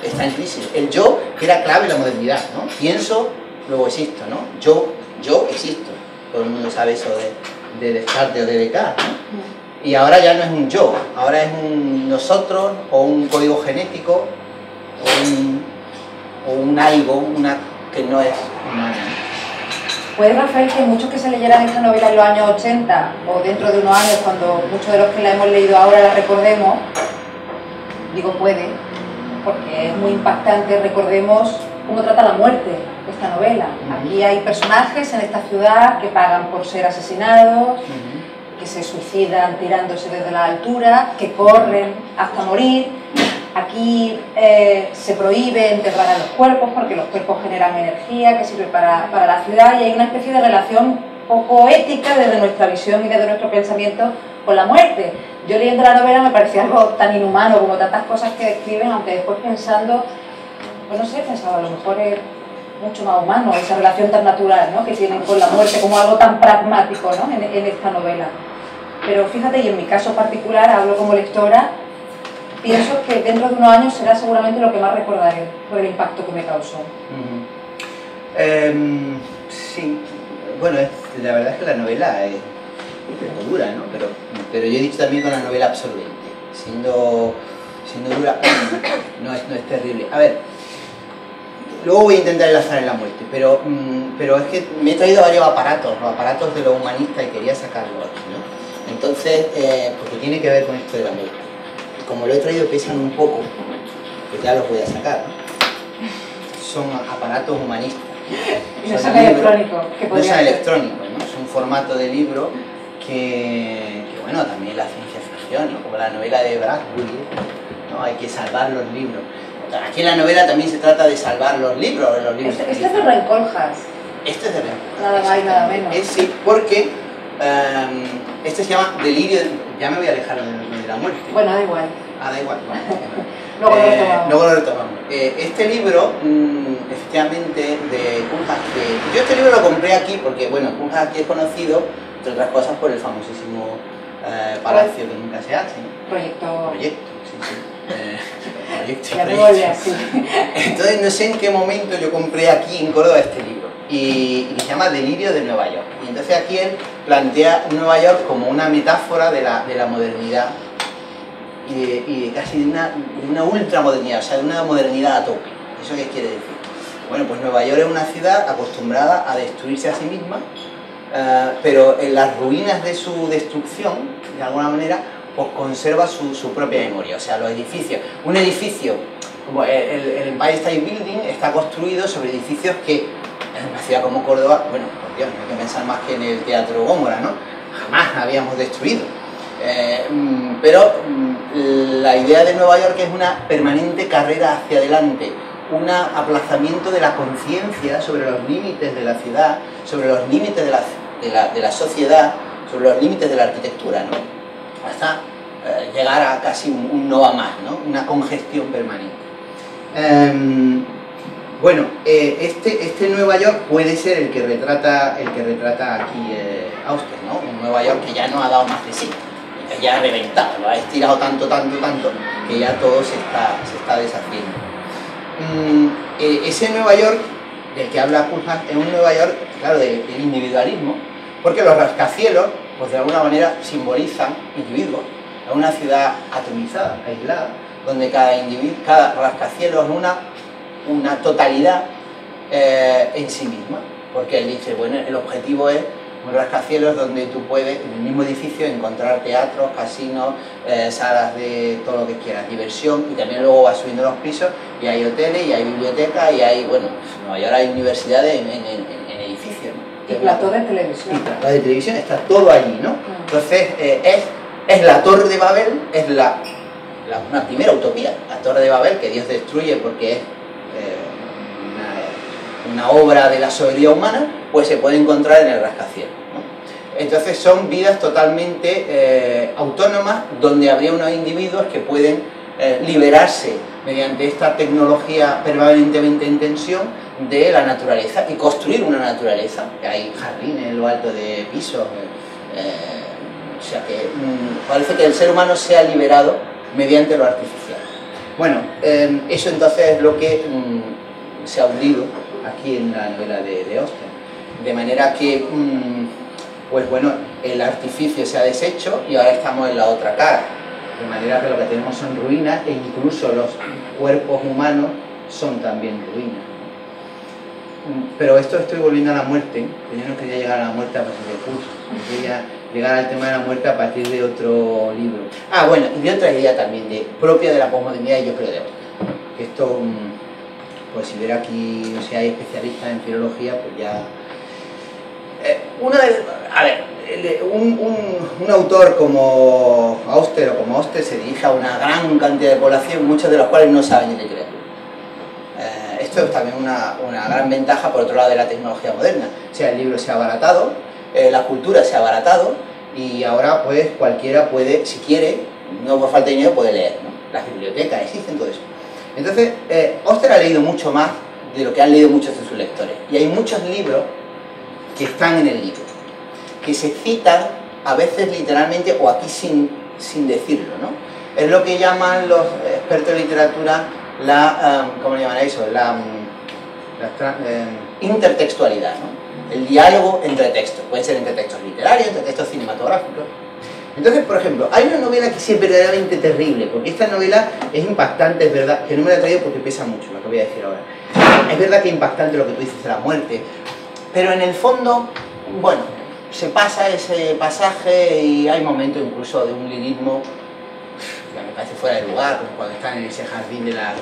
está en crisis. El yo que era clave en la modernidad, ¿no? Pienso, luego existo, ¿no? Yo existo. Todo el mundo sabe eso de Descartes o de Descartes, ¿no? Y ahora ya no es un yo, ahora es un nosotros o un código genético o un algo, una que no es humana. ¿Puede, Rafael, que muchos que se leyeran esta novela en los años 80 o dentro de unos años, cuando muchos de los que la hemos leído ahora la recordemos? Digo puede, porque es muy impactante, recordemos cómo trata la muerte esta novela. Aquí hay personajes en esta ciudad que pagan por ser asesinados, que se suicidan tirándose desde la altura, que corren hasta morir. Aquí se prohíbe enterrar a los cuerpos porque los cuerpos generan energía que sirve para la ciudad, y hay una especie de relación poco ética desde nuestra visión y desde nuestro pensamiento con la muerte. Yo leyendo la novela me parecía algo tan inhumano como tantas cosas que describen, aunque después pensando, pues no sé, pensaba a lo mejor es mucho más humano esa relación tan natural, ¿no?, que tienen con la muerte como algo tan pragmático, ¿no?, en esta novela. Pero fíjate, y en mi caso particular, hablo como lectora, pienso que dentro de unos años será seguramente lo que más recordaré por el impacto que me causó. Sí, bueno, la verdad es que la novela es dura, ¿no? Pero yo he dicho también con la novela absorbente, siendo dura, no es terrible. A ver, luego voy a intentar enlazar en la muerte, pero es que me he traído varios aparatos, los aparatos de lo humanista, y quería sacarlo aquí, ¿no? Entonces, porque tiene que ver con esto de la muerte. Como lo he traído, pesan un poco, pues ya los voy a sacar, ¿no? Son aparatos humanistas. No son electrónicos. No son electrónicos, ¿no? Es un formato de libro que bueno, también la ciencia ficción, ¿no?, como la novela de Bradbury, ¿no? Hay que salvar los libros. Aquí en la novela también se trata de salvar los libros. Este es de Ray Kohlhaas. Este es de Nada más y nada menos. Sí, porque este se llama Delirio. Ya me voy a alejar de la muerte. Bueno, da igual. Da igual. Luego lo retomamos. Luego lo retomamos. Este libro, efectivamente, de Kulhas, yo este libro lo compré aquí porque, bueno, Kulhas aquí es conocido, entre otras cosas, por el famosísimo palacio que nunca se hace, ¿no? Proyecto, sí. Proyecto. Ya me volví así. Entonces, no sé en qué momento yo compré aquí en Córdoba este libro, y se llama Delirio de Nueva York. Y entonces aquí él plantea Nueva York como una metáfora de la modernidad, y casi de una ultramodernidad, o sea, de una modernidad a tope. ¿Eso qué quiere decir? Bueno, pues Nueva York es una ciudad acostumbrada a destruirse a sí misma, pero en las ruinas de su destrucción, de alguna manera, pues conserva su propia memoria. O sea, los edificios, un edificio como el Empire State Building está construido sobre edificios que en una ciudad como Córdoba, bueno, por Dios, no hay que pensar más que en el Teatro Góngora, ¿no? Jamás habíamos destruido. Pero la idea de Nueva York es una permanente carrera hacia adelante, un aplazamiento de la conciencia sobre los límites de la ciudad, sobre los límites de la sociedad, sobre los límites de la arquitectura, ¿no? Hasta llegar a casi un no a más, ¿no? Una congestión permanente. Bueno, este Nueva York puede ser el que retrata aquí Auster, ¿no? Un Nueva York que ya no ha dado más de sí, que ya ha reventado, lo ha estirado tanto, que ya todo se está deshaciendo. Ese Nueva York del que habla Kulhas es un Nueva York, claro, del individualismo, porque los rascacielos, pues de alguna manera simbolizan individuos. Es una ciudad atomizada, aislada, donde cada rascacielos es una totalidad en sí misma, porque él dice, bueno, el objetivo es un rascacielos donde tú puedes, en el mismo edificio, encontrar teatros, casinos, salas de todo lo que quieras, diversión, y también luego vas subiendo los pisos y hay hoteles, y hay bibliotecas, y hay, bueno, en Nueva York hay universidades en edificios, ¿no? Y plató de televisión. Y plató de televisión, está todo allí, ¿no? Entonces, es la Torre de Babel, es una primera utopía, la Torre de Babel, que Dios destruye porque es una obra de la soberbia humana, pues se puede encontrar en el rascacielos, ¿no? Entonces son vidas totalmente autónomas, donde habría unos individuos que pueden liberarse mediante esta tecnología permanentemente en tensión de la naturaleza y construir una naturaleza, que hay jardines en lo alto de pisos, o sea que parece que el ser humano se ha liberado mediante lo artificial. Bueno, eso entonces es lo que se ha hundido aquí en la novela de Auster, de manera que pues bueno, el artificio se ha deshecho y ahora estamos en la otra cara, de manera que lo que tenemos son ruinas, e incluso los cuerpos humanos son también ruinas. Pero estoy volviendo a la muerte, que yo no quería llegar a la muerte a partir del curso, quería llegar al tema de la muerte a partir de otro libro. Ah, bueno, y de otra idea también, propia de la posmodernidad, y yo creo de Auster. Que esto, pues si hubiera aquí, o sea, hay especialistas en filología, pues ya... un autor como Auster o como Auster se dirige a una gran cantidad de población, muchos de los cuales no saben de literatura. Esto es también una gran ventaja, por otro lado, de la tecnología moderna. O sea, el libro se ha abaratado, la cultura se ha abaratado, y ahora pues cualquiera puede, si quiere, no por falta de dinero, puede leer, ¿no? Las bibliotecas existen, todo eso. Entonces, Auster ha leído mucho más de lo que han leído muchos de sus lectores, y hay muchos libros que están en el libro, que se citan a veces literalmente o aquí sin decirlo, ¿no? Es lo que llaman los expertos en literatura ¿cómo le llaman a eso? La intertextualidad, ¿no? El diálogo entre textos, puede ser entre textos literarios, entre textos cinematográficos. Entonces, por ejemplo, hay una novela que sí es verdaderamente terrible, porque esta novela es impactante, es verdad, que no me la he traído porque pesa mucho, lo que voy a decir ahora. Es verdad que es impactante lo que tú dices de la muerte, pero en el fondo, bueno, se pasa ese pasaje y hay momentos incluso de un lirismo que me parece fuera de lugar, como cuando están en ese jardín de la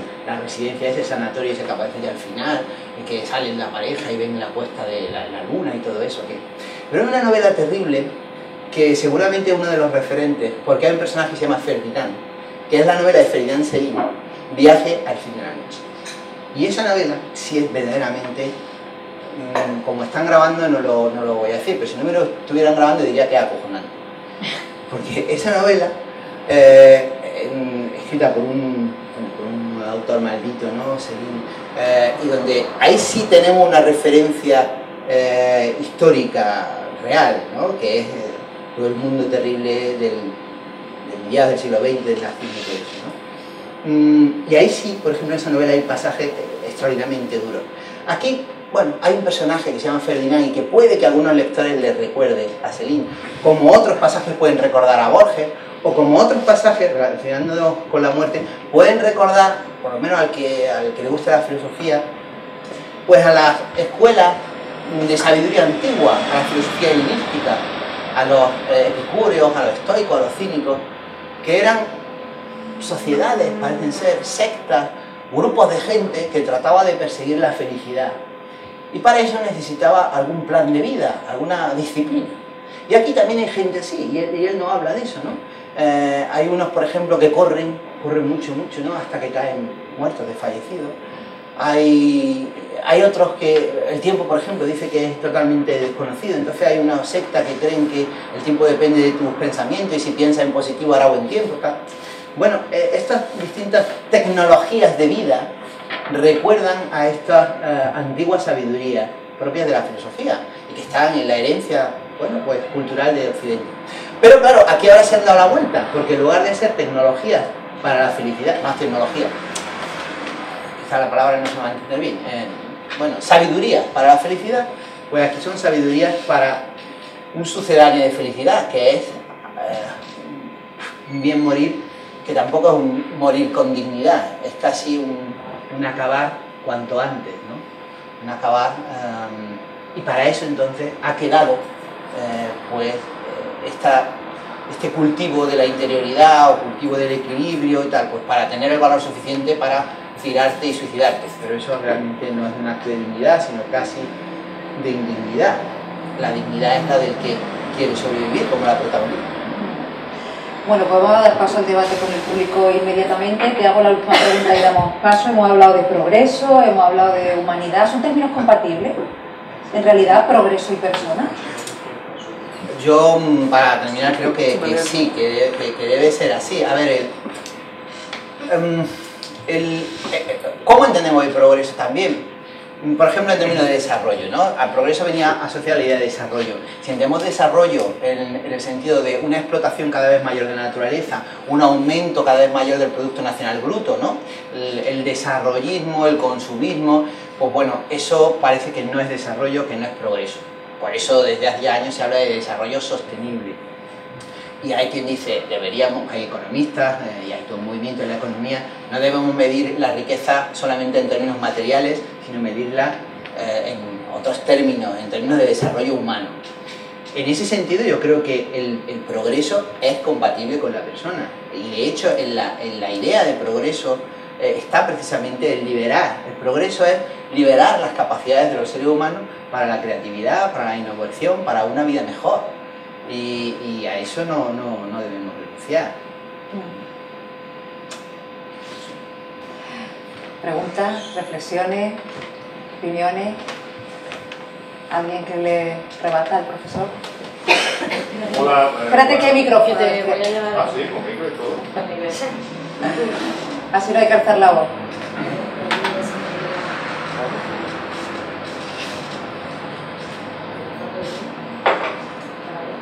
residencia, ese sanatorio, ese que aparece ya al final, en que salen la pareja y ven la puesta de la luna y todo eso. Pero es una novela terrible que seguramente es uno de los referentes, porque hay un personaje que se llama Ferdinand, que es la novela de Ferdinand Céline, Viaje al fin de la noche. Y esa novela sí es verdaderamente como están grabando no lo voy a decir, pero si no me lo estuvieran grabando diría que es acojonante. Porque esa novela, escrita por un autor maldito, ¿no? Y donde ahí sí tenemos una referencia histórica real, ¿no? Que es todo el mundo terrible del mediados del siglo XX, del nazismo y todo eso, ¿no? Y ahí sí, por ejemplo, en esa novela hay pasajes extraordinariamente duros. Aquí, bueno, hay un personaje que se llama Ferdinand y que puede que a algunos lectores les recuerde a Céline, como otros pasajes pueden recordar a Borges, o como otros pasajes, relacionándonos con la muerte, pueden recordar, por lo menos al que le gusta la filosofía, pues a las escuelas de sabiduría antigua, a la filosofía helenística, a los epicúreos, a los estoicos, a los cínicos, que eran sociedades, parecen ser sectas, grupos de gente que trataba de perseguir la felicidad. Y para eso necesitaba algún plan de vida, alguna disciplina. Y aquí también hay gente así, y él no habla de eso, ¿no? Hay unos, por ejemplo, que corren mucho, ¿no? Hasta que caen muertos, desfallecidos. Hay otros que el tiempo, por ejemplo, dice que es totalmente desconocido. Entonces hay una secta que creen que el tiempo depende de tus pensamientos y si piensas en positivo hará buen tiempo, tal. Bueno, estas distintas tecnologías de vida recuerdan a estas antiguas sabidurías propias de la filosofía y que están en la herencia, bueno, pues cultural de Occidente. Pero claro, aquí ahora se han dado la vuelta, porque en lugar de ser tecnologías para la felicidad, más tecnología, quizá la palabra no se va a entender bien, bueno, sabiduría para la felicidad, pues aquí son sabidurías para un sucedáneo de felicidad, que es un bien morir, que tampoco es un morir con dignidad, es casi un acabar cuanto antes, ¿no? Un acabar, y para eso entonces ha quedado pues este cultivo de la interioridad o cultivo del equilibrio y tal, pues para tener el valor suficiente para tirarte y suicidarte. Pero eso realmente no es un acto de dignidad, sino casi de indignidad. La dignidad es la del que quiere sobrevivir, como la protagonista. Bueno, pues vamos a dar paso al debate con el público inmediatamente. Te hago la última pregunta y damos paso. Hemos hablado de progreso, hemos hablado de humanidad. ¿Son términos compatibles? En realidad, progreso y persona. Yo, para terminar, creo que sí, que debe ser así. A ver, ¿cómo entendemos el progreso también? Por ejemplo, en términos de desarrollo, ¿no? Al progreso venía asociada la idea de desarrollo. Si entendemos desarrollo en el sentido de una explotación cada vez mayor de la naturaleza, un aumento cada vez mayor del Producto Nacional Bruto, ¿no? El desarrollismo, el consumismo, pues bueno, eso parece que no es desarrollo, que no es progreso. Por eso desde hace años se habla de desarrollo sostenible. Y hay quien dice, hay economistas y hay todo un movimiento en la economía, no debemos medir la riqueza solamente en términos materiales, sino medirla en otros términos, en términos de desarrollo humano. En ese sentido yo creo que el progreso es compatible con la persona. Y de hecho en la idea de progreso está precisamente el liberar. El progreso es liberar las capacidades de los seres humanos para la creatividad, para la innovación, para una vida mejor. Y a eso no debemos renunciar. Preguntas, reflexiones, opiniones. ¿Alguien que le rebata al profesor? Hola. Espérate que hay micrófono. Te voy a llevar. Ah, sí, con micro y todo. Así no hay que alzar la voz.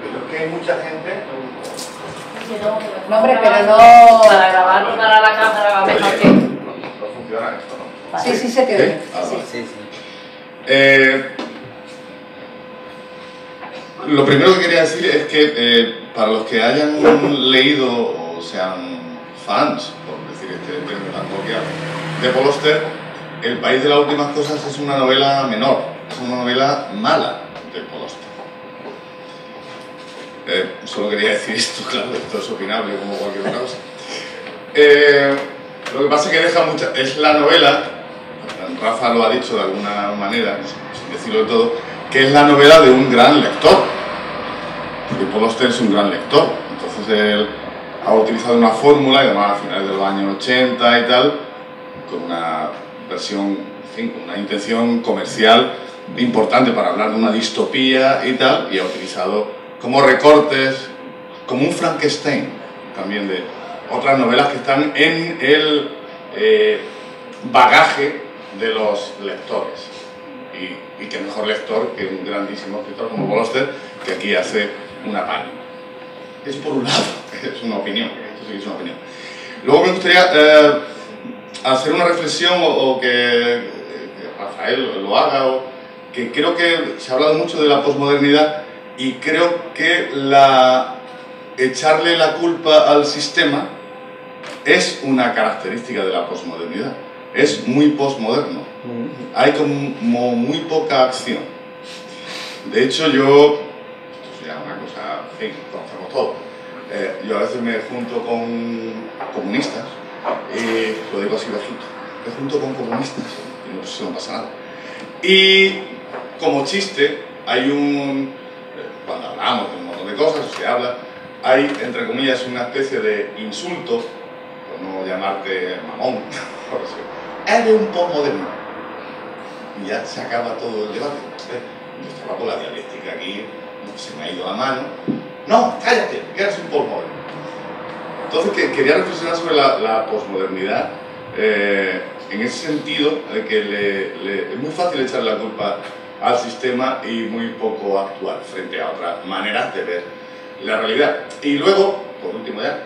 Pero es que hay mucha gente. No, hombre, pero no... Para grabar, para la cámara va mejor que... No funciona esto, ¿no? Sí, sí se te oye. Ah, Sí. Sí, sí. Lo primero que quería decir es que para los que hayan leído o sean fans, por decir este término tan coloquial, de Paul Auster, El país de las últimas cosas es una novela menor, es una novela mala de Paul Auster. Solo quería decir esto, claro, esto es opinable como cualquier otra cosa. Lo que pasa es que deja mucha... Es la novela, Rafa lo ha dicho de alguna manera, sin decirlo de todo, que es la novela de un gran lector. Porque Paul Auster es un gran lector. Entonces él ha utilizado una fórmula, y además a finales de los años 80 y tal, con una versión, en fin, con una intención comercial importante para hablar de una distopía y tal, y ha utilizado como recortes, como un Frankenstein también de otras novelas que están en el bagaje de los lectores. Y qué mejor lector que un grandísimo escritor como Paul Auster, que aquí hace una página. Es por un lado, es una opinión, esto sí que es una opinión. Luego me gustaría hacer una reflexión o que Rafael lo haga, o que creo que se ha hablado mucho de la posmodernidad y creo que echarle la culpa al sistema es una característica de la posmodernidad. Es muy posmoderno. Hay como muy poca acción. De hecho, esto sería una cosa, en fin, conocemos todo. Yo a veces me junto con comunistas, lo digo así bajito, me junto con comunistas, y no sé si no pasa nada. Y como chiste, cuando hablamos de un montón de cosas, se habla, hay, entre comillas, una especie de insulto, por no llamarte mamón, es de un posmoderno. Y ya se acaba todo el debate. Yo estaba con la dialéctica aquí, se me ha ido la mano. No, cállate, que eres un posmoderno. Entonces quería reflexionar sobre la posmodernidad en ese sentido de que es muy fácil echarle la culpa al sistema y muy poco actuar frente a otras maneras de ver la realidad. Y luego, por último ya,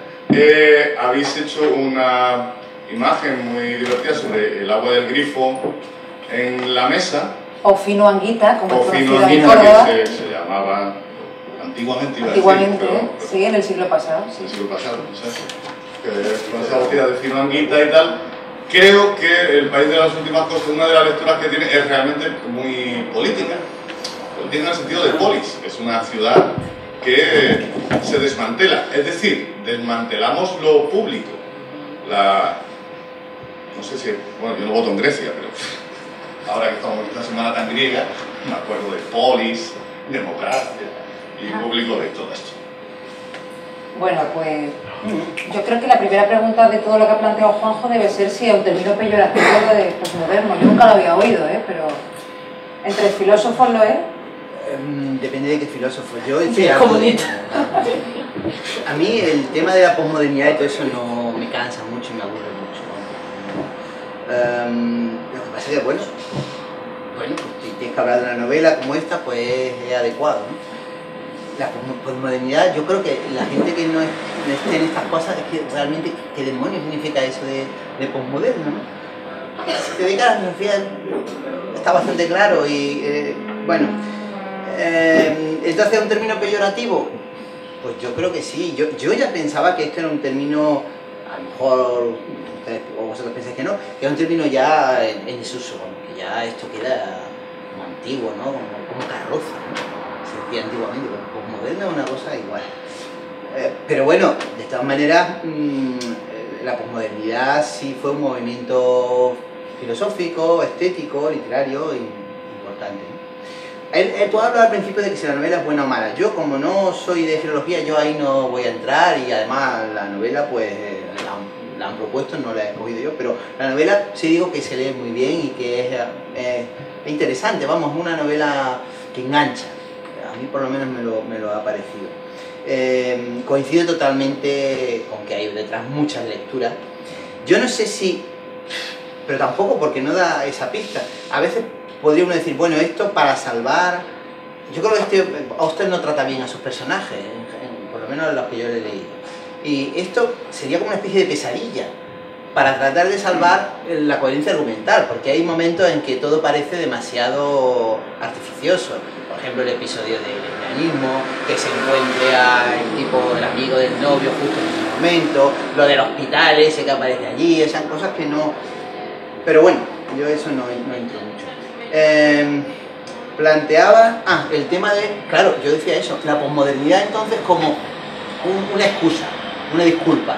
habéis hecho una imagen muy divertida sobre el agua del grifo en la mesa. O fino anguita, como o es fino conocida en anguita, Córdoba. que se llamaba antiguamente, iba a Antiguamente, decir, sí, en el siglo pasado. el siglo pasado, ¿sabes? Con esa botella de fino anguita y tal. Creo que El país de las últimas cosas, una de las lecturas que tiene es realmente muy política. Política en el sentido de polis. Es una ciudad que se desmantela. Es decir, desmantelamos lo público. No sé si... Bueno, yo no voto en Grecia, pero ahora que estamos en una semana tan griega, me acuerdo de polis, democracia y público de todo esto. Bueno, pues yo creo que la primera pregunta de todo lo que ha planteado Juanjo debe ser si es un término peyorativo lo de posmoderno. Yo nunca lo había oído, pero entre filósofos lo es. Depende de qué filósofo. Yo Sí, es comunista. A mí el tema de la posmodernidad y todo eso no me cansa mucho y me aburre mucho. Lo que pasa es que, bueno, si tienes que hablar de una novela como esta, pues es adecuado, ¿no? La posmodernidad, yo creo que la gente que no esté en estas cosas es que realmente, ¿qué demonios significa eso de posmoderno, no? Si te dedicas a la filosofía está bastante claro y, bueno, entonces, ¿es un término peyorativo? Pues yo creo que sí. Yo ya pensaba que esto era un término, a lo mejor ustedes o vosotros pensáis que no, que es un término ya en desuso, que ya esto queda como antiguo, ¿no? Como carroza, ¿no? Se decía antiguamente, pues posmoderno es una cosa igual. Pero bueno, de todas maneras, la posmodernidad sí fue un movimiento filosófico, estético, literario importante, ¿no? Tú hablas al principio de que si la novela es buena o mala. Yo, como no soy de filología, yo ahí no voy a entrar y además la novela pues la han propuesto, no la he escogido yo, pero la novela sí digo que se lee muy bien y que es interesante, vamos, es una novela que engancha. A mí por lo menos me lo ha parecido. Coincido totalmente con que hay detrás muchas lecturas. Yo no sé si, pero tampoco porque no da esa pista. A veces podría uno decir, bueno, esto para salvar... Yo creo que Auster no trata bien a sus personajes, por lo menos los que yo le he leído. Y esto sería como una especie de pesadilla para tratar de salvar la coherencia argumental, porque hay momentos en que todo parece demasiado artificioso. Por ejemplo, el episodio del lesbianismo, que se encuentre el amigo del novio justo en ese momento, lo del hospital ese que aparece allí, esas cosas que no... Pero bueno, yo eso no entro mucho. Planteaba el tema de, claro, yo decía eso, la posmodernidad entonces como una excusa, una disculpa,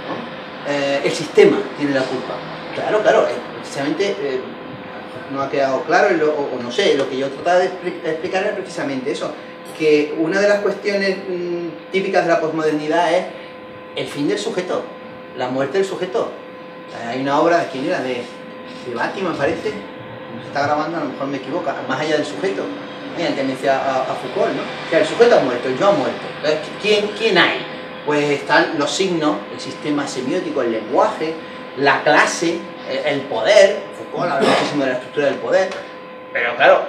¿no? El sistema tiene la culpa. Claro, precisamente no ha quedado claro, o no sé, lo que yo trataba de explicar era precisamente eso, que una de las cuestiones típicas de la posmodernidad es el fin del sujeto, la muerte del sujeto. Hay una obra, ¿de quién era? De Bati, me parece, como se está grabando, a lo mejor me equivoco, más allá del sujeto. Mira, antes me decía a Foucault, ¿no? Que el sujeto ha muerto, el yo ha muerto. Entonces, ¿quién hay? Pues están los signos, el sistema semiótico, el lenguaje, la clase, el poder. Foucault habla muchísimo de la estructura del poder. Pero claro,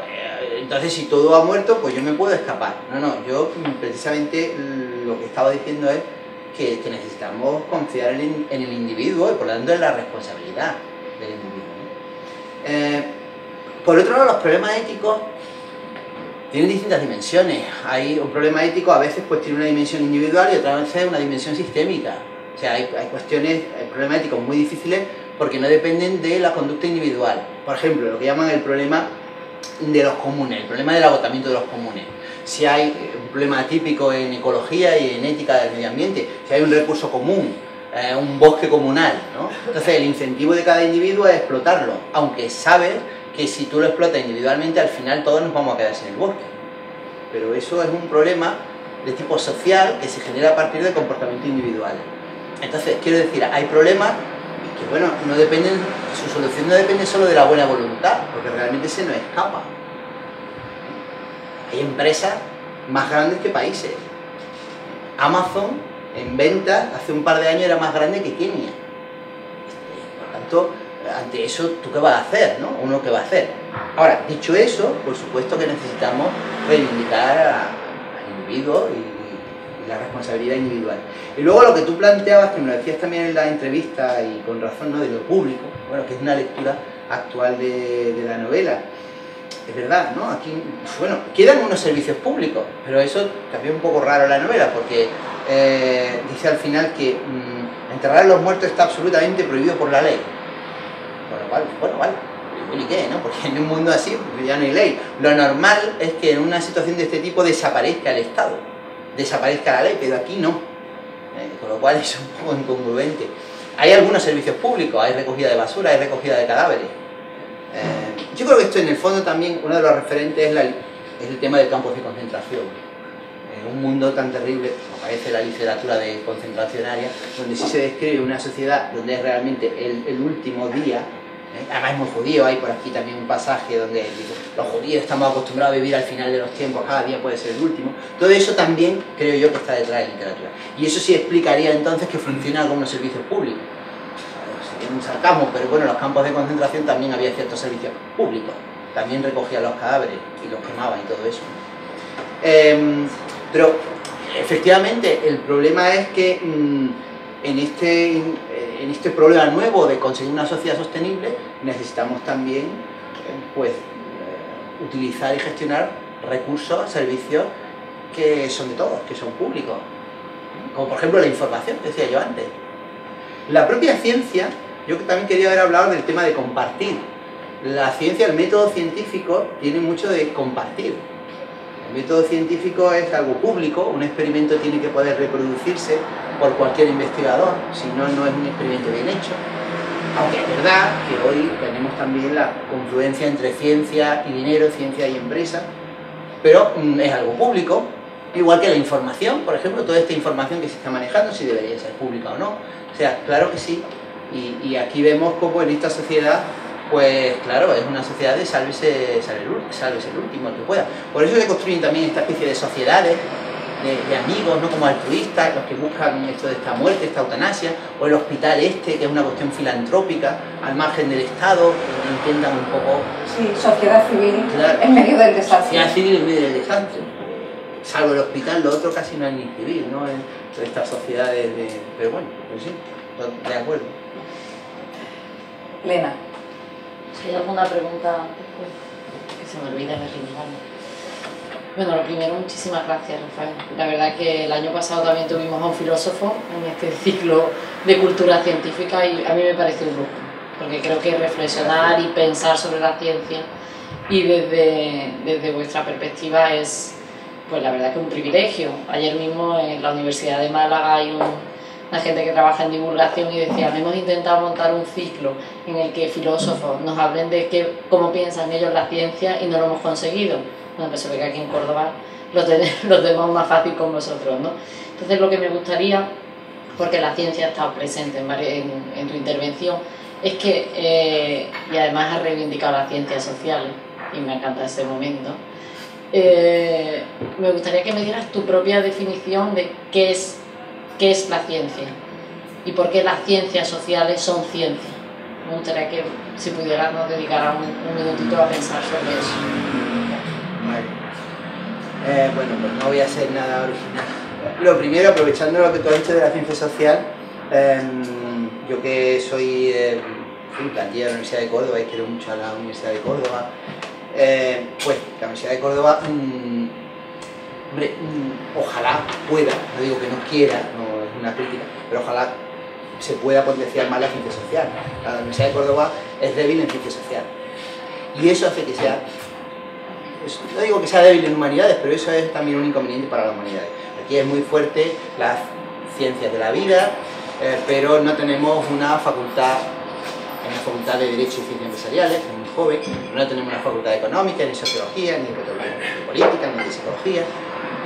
entonces si todo ha muerto, pues yo me puedo escapar. No, yo precisamente lo que estaba diciendo es que necesitamos confiar en el individuo y por lo tanto en la responsabilidad del individuo, ¿no? Por otro lado, los problemas éticos tienen distintas dimensiones. Hay un problema ético a veces pues tiene una dimensión individual y otras veces una dimensión sistémica. O sea, hay problemas éticos muy difíciles porque no dependen de la conducta individual. Por ejemplo, lo que llaman el problema de los comunes, el problema del agotamiento de los comunes. Si hay un problema típico en ecología y en ética del medio ambiente, si hay un recurso común, un bosque comunal, ¿no? Entonces el incentivo de cada individuo es explotarlo, aunque sabes que si tú lo explotas individualmente, al final todos nos vamos a quedar sin el bosque. Pero eso es un problema de tipo social que se genera a partir de comportamientos individuales. Entonces, quiero decir, hay problemas que, bueno, no dependen, su solución no depende solo de la buena voluntad, porque realmente se nos escapa. Hay empresas más grandes que países. Amazon, en ventas, hace un par de años era más grande que Kenia. Por tanto, ante eso, ¿tú qué vas a hacer, no? ¿Uno qué va a hacer? Ahora, dicho eso, por supuesto que necesitamos reivindicar al individuo y la responsabilidad individual. Y luego lo que tú planteabas, que me lo decías también en la entrevista y con razón, ¿no?, de lo público, bueno, que es una lectura actual de la novela. Es verdad, ¿no? Aquí, bueno, quedan unos servicios públicos, pero eso también es un poco raro la novela, porque dice al final que enterrar a los muertos está absolutamente prohibido por la ley. Con lo cual, bueno, vale, ¿y qué, no? Porque en un mundo así pues ya no hay ley. Lo normal es que en una situación de este tipo desaparezca el Estado, desaparezca la ley, pero aquí no. Con lo cual es un poco incongruente. Hay algunos servicios públicos, hay recogida de basura, hay recogida de cadáveres. Yo creo que esto en el fondo también, uno de los referentes es el tema del campo de concentración. En un mundo tan terrible, como parece la literatura de concentracionaria, donde sí se describe una sociedad donde es realmente el último día, además es muy judío, hay por aquí también un pasaje donde digo, los judíos estamos acostumbrados a vivir al final de los tiempos, cada día puede ser el último. Todo eso también creo yo que está detrás de la literatura. Y eso sí explicaría entonces que funcionan algunos servicios públicos. Un sarcasmo, pero bueno, en los campos de concentración también había ciertos servicios públicos, también recogían los cadáveres y los quemaban y todo eso. Pero efectivamente el problema es que en este problema nuevo de conseguir una sociedad sostenible necesitamos también utilizar y gestionar recursos, servicios que son de todos, que son públicos, como por ejemplo la información que decía yo antes. La propia ciencia, yo también quería haber hablado del tema de compartir. La ciencia, el método científico, tiene mucho de compartir. El método científico es algo público, un experimento tiene que poder reproducirse por cualquier investigador, si no, no es un experimento bien hecho. Aunque es verdad que hoy tenemos también la confluencia entre ciencia y dinero, ciencia y empresa, pero es algo público. Igual que la información, por ejemplo, toda esta información que se está manejando, si debería ser pública o no. O sea, claro que sí. Y aquí vemos cómo en esta sociedad, pues claro, es una sociedad de sálvese el último, el que pueda. Por eso se construyen también esta especie de sociedades, de amigos, ¿no?, como altruistas, los que buscan esto de esta muerte, esta eutanasia, o el hospital que es una cuestión filantrópica, al margen del Estado, que intentan un poco... Sí, sociedad civil, claro, en medio del desastre. Sociedad civil en medio del desastre. Salvo el hospital, lo otro casi no es ni civil, ¿no? En estas sociedades de... Pero bueno, pues sí, de acuerdo. Elena. Si hay alguna pregunta después, que se me olvida de preguntarme. Bueno, lo primero, muchísimas gracias, Rafael. La verdad que el año pasado también tuvimos a un filósofo en este ciclo de cultura científica y a mí me parece un lujo, porque creo que reflexionar y pensar sobre la ciencia y desde vuestra perspectiva es, pues la verdad que un privilegio. Ayer mismo en la Universidad de Málaga hay una gente que trabaja en divulgación y decían, hemos intentado montar un ciclo en el que filósofos nos hablen de cómo piensan ellos la ciencia y no lo hemos conseguido. Bueno, pues se ve que aquí en Córdoba lo tenemos más fácil con vosotros, ¿no? Entonces lo que me gustaría, porque la ciencia ha estado presente en tu intervención, Es que, y además has reivindicado las ciencias sociales, y me encanta ese momento. Me gustaría que me dieras tu propia definición de qué es la ciencia y por qué las ciencias sociales son ciencia. Me gustaría que, si pudieras, nos dedicaras un minutito a pensar sobre eso. Vale. Bueno, pues no voy a hacer nada original. Lo primero, aprovechando lo que tú has dicho de la ciencia social, yo que soy plantilla de la Universidad de Córdoba y quiero mucho a la Universidad de Córdoba, pues la Universidad de Córdoba, hombre, ojalá pueda, no digo que no quiera, no es una crítica, pero ojalá se pueda potenciar más la ciencia social. La Universidad de Córdoba es débil en ciencia social y eso hace que sea, no digo que sea débil en humanidades, pero eso es también un inconveniente para las humanidades. Aquí es muy fuerte las ciencias de la vida, pero no tenemos una facultad de Derecho y Ciencias Empresariales, que es muy joven, no tenemos una facultad de Económica, ni Sociología, ni de Política, ni de Psicología,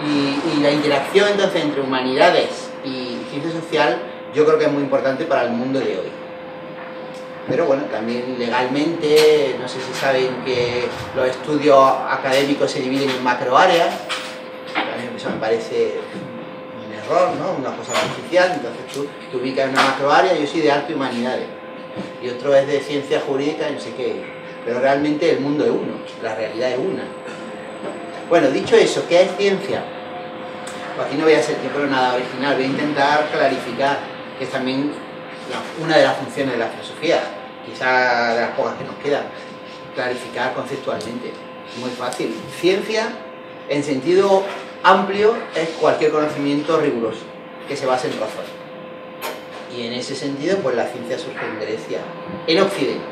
y la interacción entonces entre humanidades y ciencia social yo creo que es muy importante para el mundo de hoy. Pero bueno, también legalmente, no sé si saben que los estudios académicos se dividen en macroáreas, eso me parece un error, ¿no? Una cosa artificial, entonces tú te ubicas en una macroárea, yo soy de arte y humanidades, y otro es de ciencia jurídica y no sé qué, pero realmente el mundo es uno, la realidad es una. Bueno, dicho eso, ¿qué es ciencia? Pues aquí no voy a hacer, yo creo, nada original, voy a intentar clarificar, que es también una de las funciones de la filosofía, quizá de las pocas que nos quedan, clarificar conceptualmente. Muy fácil. Ciencia, en sentido amplio, es cualquier conocimiento riguroso, que se base en razón. Y en ese sentido, pues la ciencia surge en Grecia, en Occidente,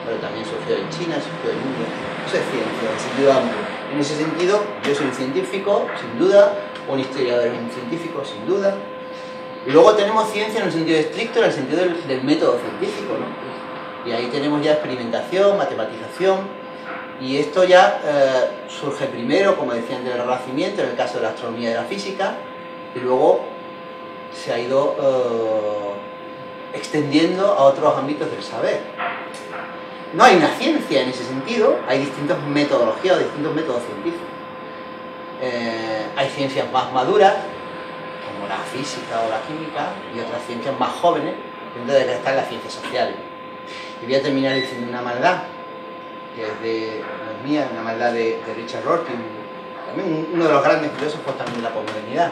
pero también surgió en China, surgió en India. Eso es ciencia, en sentido amplio. En ese sentido, yo soy un científico, sin duda, un historiador es un científico, sin duda. Y luego tenemos ciencia en el sentido estricto, en el sentido del método científico, ¿no? Y ahí tenemos ya experimentación, matematización, y esto ya surge primero, como decían, del Renacimiento, en el caso de la astronomía y de la física, y luego se ha ido extendiendo a otros ámbitos del saber. No hay una ciencia en ese sentido, hay distintas metodologías, distintos métodos científicos. Hay ciencias más maduras, como la física o la química, y otras ciencias más jóvenes, dentro de que están las ciencias sociales. Y voy a terminar diciendo una maldad, que es mía, una maldad de Richard Rorty, también uno de los grandes filósofos también de la posmodernidad.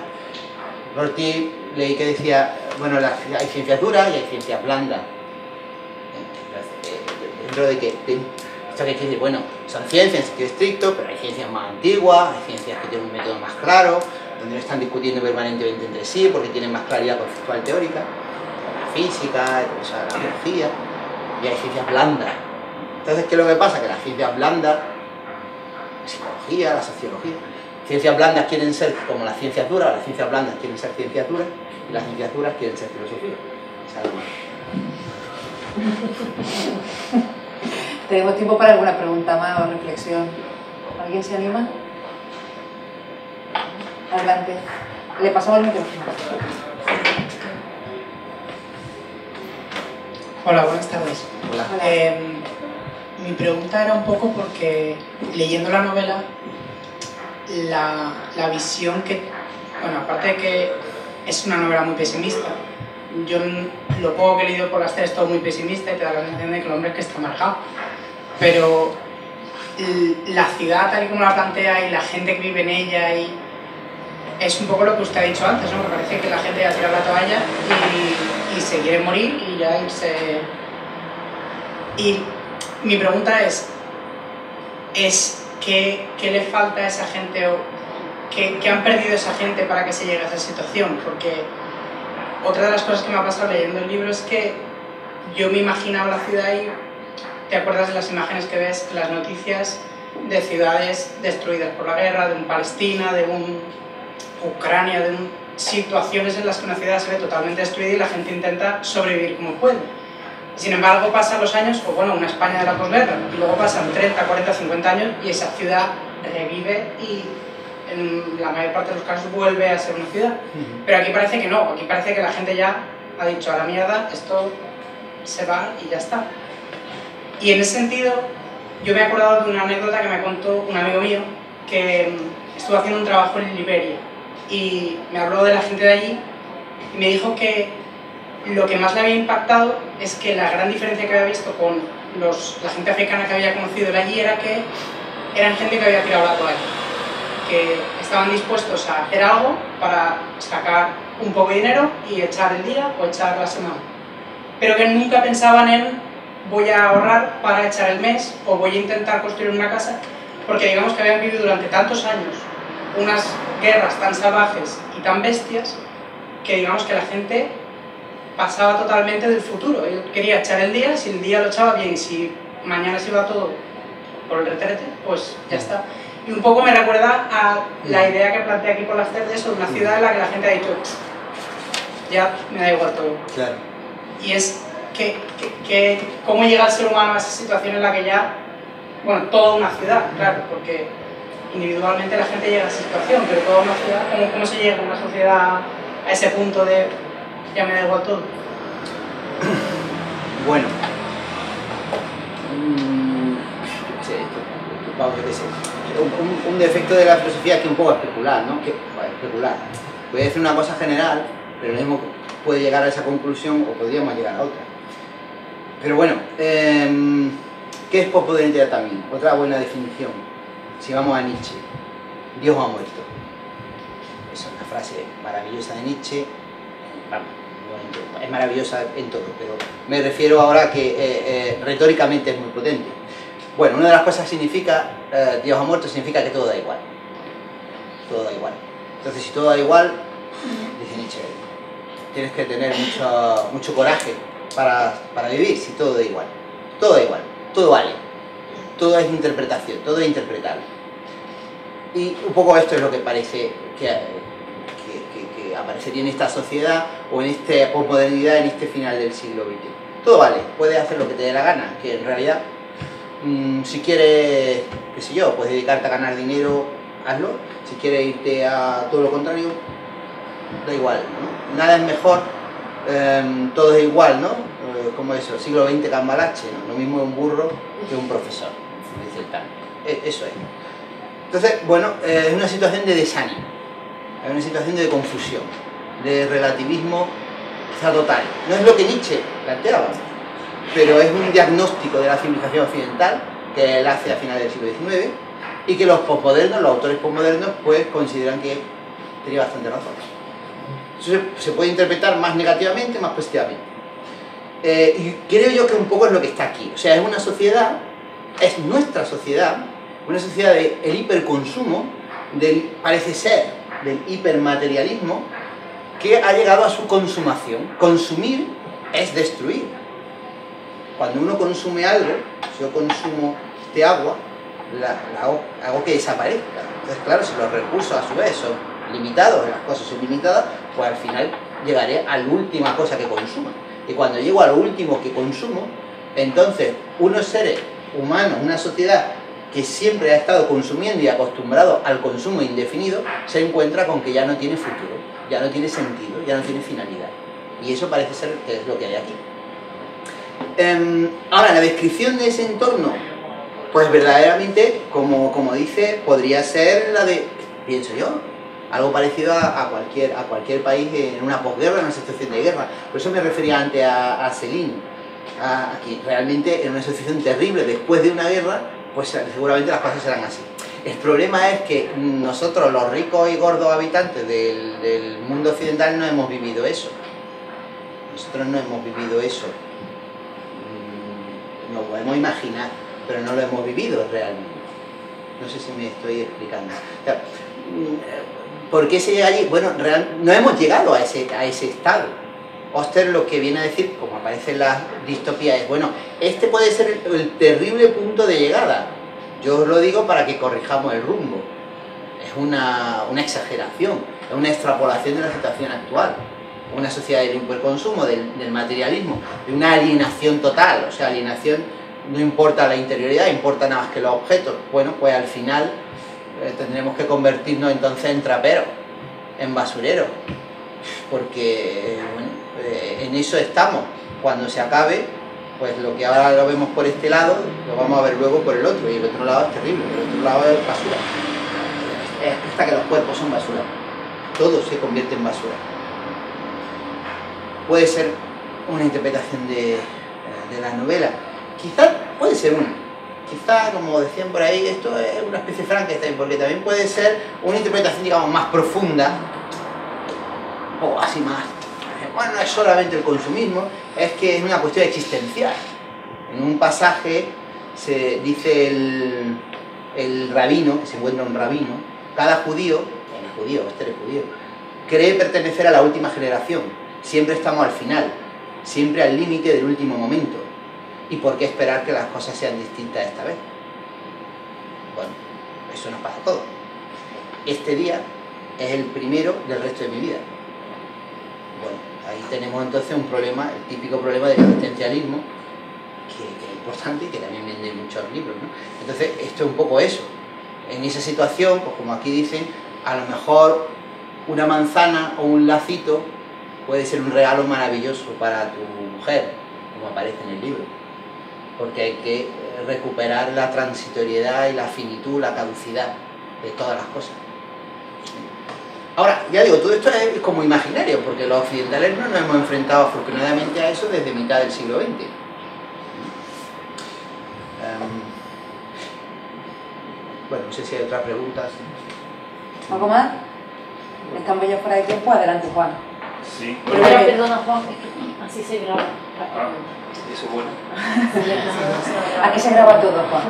Rorty leí que decía, bueno, hay ciencias duras y hay ciencias blandas. Dentro de que, esto que dice, bueno, son ciencias en sentido estricto, pero hay ciencias más antiguas, hay ciencias que tienen un método más claro, donde no están discutiendo permanentemente entre sí porque tienen más claridad conceptual teórica, la física, la biología, y hay ciencias blandas. Entonces, ¿qué es lo que pasa? Que las ciencias blandas, la psicología, la sociología, ciencias blandas quieren ser como las ciencias duras, las ciencias blandas quieren ser ciencias duras, y las ciencias duras quieren ser filosofía. Esa es la mano. Tenemos tiempo para alguna pregunta más o reflexión. ¿Alguien se anima? Adelante. Le pasamos el micrófono. Hola, buenas tardes. Hola. Mi pregunta era un poco porque leyendo la novela, la visión que, bueno, aparte de que es una novela muy pesimista, yo lo poco que he leído por las tres es todo muy pesimista y te da la sensación de que el hombre es que está marcado, pero la ciudad tal y como la plantea y la gente que vive en ella es un poco lo que usted ha dicho antes, ¿no? Que parece que la gente ya tira la toalla y se quiere morir y ya irse. Y mi pregunta es ¿qué le falta a esa gente o qué han perdido esa gente para que se llegue a esa situación? Porque otra de las cosas que me ha pasado leyendo el libro es que yo me imaginaba la ciudad y te acuerdas de las imágenes que ves en las noticias de ciudades destruidas por la guerra, de un Palestina, de un Ucrania, de situaciones en las que una ciudad se ve totalmente destruida y la gente intenta sobrevivir como puede. Sin embargo, pasan los años, o bueno, una España de la posguerra, y luego pasan 30, 40, 50 años y esa ciudad revive y en la mayor parte de los casos vuelve a ser una ciudad. Pero aquí parece que no, aquí parece que la gente ya ha dicho a la mierda, esto se van y ya está. Y en ese sentido, yo me he acordado de una anécdota que me contó un amigo mío que estuvo haciendo un trabajo en Liberia y me habló de la gente de allí y me dijo que lo que más le había impactado es que la gran diferencia que había visto con la gente africana que había conocido de allí era que eran gente que había tirado la toalla, que estaban dispuestos a hacer algo para sacar un poco de dinero y echar el día o echar la semana, pero que nunca pensaban en voy a ahorrar para echar el mes o voy a intentar construir una casa, porque digamos que habían vivido durante tantos años unas guerras tan salvajes y tan bestias que digamos que la gente pasaba totalmente del futuro. Él quería echar el día, si el día lo echaba bien, si mañana se iba todo por el retrete, pues ya está. Y un poco me recuerda a la idea que planteé aquí por las tardes sobre una ciudad en la que la gente ha dicho ya me da igual todo. Claro. Y es cómo llega el ser humano a esa situación en la que ya, bueno, toda una ciudad, claro, porque individualmente la gente llega a esa situación, pero toda una ciudad, ¿cómo se llega a una sociedad a ese punto de ya me da igual todo? Bueno, un defecto de la filosofía es que un poco especular, ¿no? Especular. Voy a decir una cosa general, pero lo mismo puede llegar a esa conclusión o podríamos llegar a otra. Pero bueno, ¿qué es posmodernidad también? Otra buena definición, si vamos a Nietzsche, Dios ha muerto. Esa es una frase maravillosa de Nietzsche, vamos, es maravillosa en todo, pero me refiero ahora a que retóricamente es muy potente. Bueno, una de las cosas que significa Dios ha muerto significa que todo da igual. Todo da igual. Entonces, si todo da igual, dice Nietzsche, tienes que tener mucho coraje para vivir si todo da igual. Todo da igual, todo vale. Todo es interpretación, todo es interpretable. Y un poco esto es lo que parece que aparecería en esta sociedad o en esta posmodernidad en este final del siglo XX. Todo vale, puedes hacer lo que te dé la gana, que en realidad, si quieres, qué sé yo, puedes dedicarte a ganar dinero, hazlo. Si quieres irte a todo lo contrario, da igual, ¿no? Nada es mejor, todo es igual, ¿no? Como eso, siglo XX cambalache, ¿no? Lo mismo un burro que un profesor, dice el tal. Eso es. Entonces, bueno, es una situación de desánimo, es una situación de confusión, de relativismo total. No es lo que Nietzsche planteaba, pero es un diagnóstico de la civilización occidental que él hace a finales del siglo XIX y que los posmodernos, los autores posmodernos, pues consideran que tenía bastante razón. Eso se puede interpretar más negativamente, más positivamente. Y creo yo que un poco es lo que está aquí. O sea, es una sociedad, es nuestra sociedad, una sociedad del hiperconsumo, parece ser, del hipermaterialismo, que ha llegado a su consumación. Consumir es destruir. Cuando uno consume algo, si yo consumo este agua, hago que desaparezca. Entonces, claro, si los recursos a su vez son limitados, las cosas son limitadas, pues al final llegaré a la última cosa que consuma. Y cuando llego a lo último que consumo, entonces unos seres humanos, una sociedad que siempre ha estado consumiendo y acostumbrado al consumo indefinido, se encuentra con que ya no tiene futuro, ya no tiene sentido, ya no tiene finalidad. Y eso parece ser que es lo que hay aquí. Ahora, la descripción de ese entorno, pues verdaderamente, como dice, podría ser la de, pienso yo, algo parecido a cualquier país en una posguerra, en una situación de guerra. Por eso me refería antes a Céline, aquí realmente en una situación terrible después de una guerra, pues seguramente las cosas serán así. El problema es que nosotros, los ricos y gordos habitantes del mundo occidental, no hemos vivido eso. Nosotros no hemos vivido eso. Lo podemos imaginar, pero no lo hemos vivido realmente. No sé si me estoy explicando. O sea, ¿por qué se llega allí? Bueno, no hemos llegado a ese estado. Oster lo que viene a decir, como aparece en las distopías, es, bueno, este puede ser el terrible punto de llegada. Yo os lo digo para que corrijamos el rumbo. Es una exageración, es una extrapolación de la situación actual. Una sociedad del hiperconsumo, del materialismo, de una alienación total. O sea, alienación, no importa la interioridad, importa nada más que los objetos. Bueno, pues al final tendremos que convertirnos entonces en traperos, en basureros, porque bueno, en eso estamos. cuando se acabe, pues lo que ahora lo vemos por este lado, lo vamos a ver luego por el otro, y el otro lado es terrible, el otro lado es basura. Hasta que los cuerpos son basura. Todo se convierte en basura. Puede ser una interpretación de la novela. Quizás puede ser una. Quizá, como decían por ahí, esto es una especie de Frankenstein, porque también puede ser una interpretación, digamos, más profunda, o así más. Bueno, no es solamente el consumismo, es que es una cuestión existencial. En un pasaje se dice el rabino, que se encuentra un rabino, cada judío, este es judío, cree pertenecer a la última generación. Siempre estamos al final, siempre al límite del último momento. ¿Y por qué esperar que las cosas sean distintas esta vez? Bueno, eso nos pasa a todos. Este día es el primero del resto de mi vida. Bueno, ahí tenemos entonces un problema, el típico problema del existencialismo, que es importante y que también viene en muchos libros, ¿no? Entonces, esto es un poco eso. En esa situación, pues como aquí dicen, a lo mejor una manzana o un lacito puede ser un regalo maravilloso para tu mujer, como aparece en el libro, porque hay que recuperar la transitoriedad y la finitud, la caducidad de todas las cosas. Ahora, ya digo, todo esto es como imaginario, porque los occidentales no nos hemos enfrentado afortunadamente a eso desde mitad del siglo XX. Bueno, no sé si hay otra pregunta. ¿Algo más? Estamos ya fuera de tiempo. Adelante, Juan. Sí. Perdona, Juan, así se graba. Eso es bueno. Aquí se graba todo, Juan.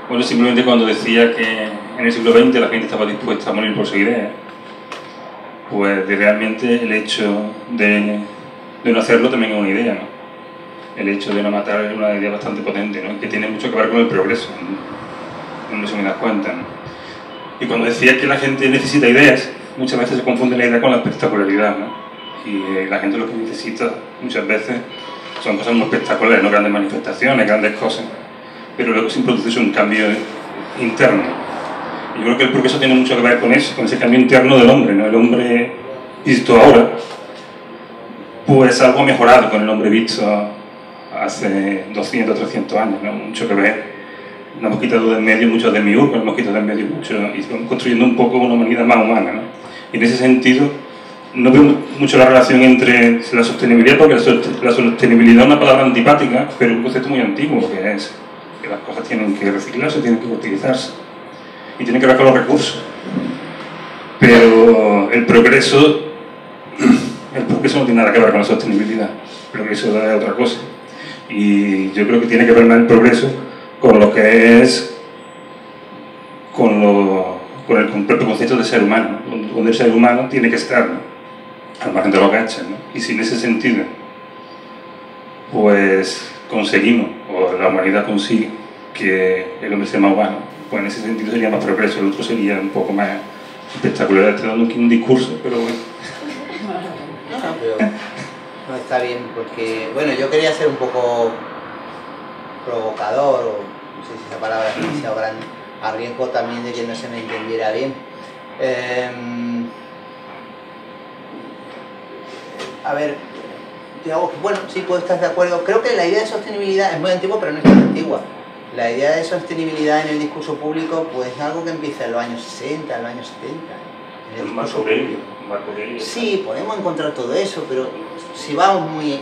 Bueno, simplemente cuando decía que en el siglo XX la gente estaba dispuesta a morir por su idea, pues realmente el hecho de no hacerlo también es una idea, ¿no? El hecho de no matar es una idea bastante potente, ¿no? Que tiene mucho que ver con el progreso, no se me das cuenta, ¿no? Y cuando decía que la gente necesita ideas, muchas veces se confunde la idea con la espectacularidad, ¿no? Y la gente lo que necesita muchas veces son cosas muy espectaculares, no grandes manifestaciones, grandes cosas, pero luego sin producirse un cambio interno. Y yo creo que el progreso tiene mucho que ver con eso, con ese cambio interno del hombre, ¿no? El hombre visto ahora, pues algo mejorado con el hombre visto hace 200, 300 años, ¿no? Mucho que ver. Nos hemos quitado de en medio muchos demiurgos, nos hemos quitado de en medio mucho, y estamos construyendo un poco una humanidad más humana, ¿no? Y en ese sentido, no veo mucho la relación entre la sostenibilidad, porque la sostenibilidad es una palabra antipática, pero es un concepto muy antiguo, que es que las cosas tienen que reciclarse, tienen que utilizarse, y tiene que ver con los recursos. Pero el progreso no tiene nada que ver con la sostenibilidad, el progreso es otra cosa. Y yo creo que tiene que ver más el progreso con lo que es, con el propio concepto de ser humano, donde el ser humano tiene que estar, ¿no? Al margen de los gachas, ¿no? Y si en ese sentido, pues conseguimos, o la humanidad consigue, que el hombre sea más humano, pues en ese sentido sería más progreso, el otro sería un poco más espectacular. Estoy dando aquí un discurso, pero bueno. No, pero no está bien, porque, bueno, yo quería ser un poco provocador, o no sé si esa palabra es demasiado grande, a riesgo también de que no se me entendiera bien. A ver, digamos, bueno, sí puedo estar de acuerdo. Creo que la idea de sostenibilidad es muy antigua, pero no es tan antigua. La idea de sostenibilidad en el discurso público, pues es algo que empieza en los años 60, en los años 70. Marco Aurelio. Sí, podemos encontrar todo eso, pero si vamos muy...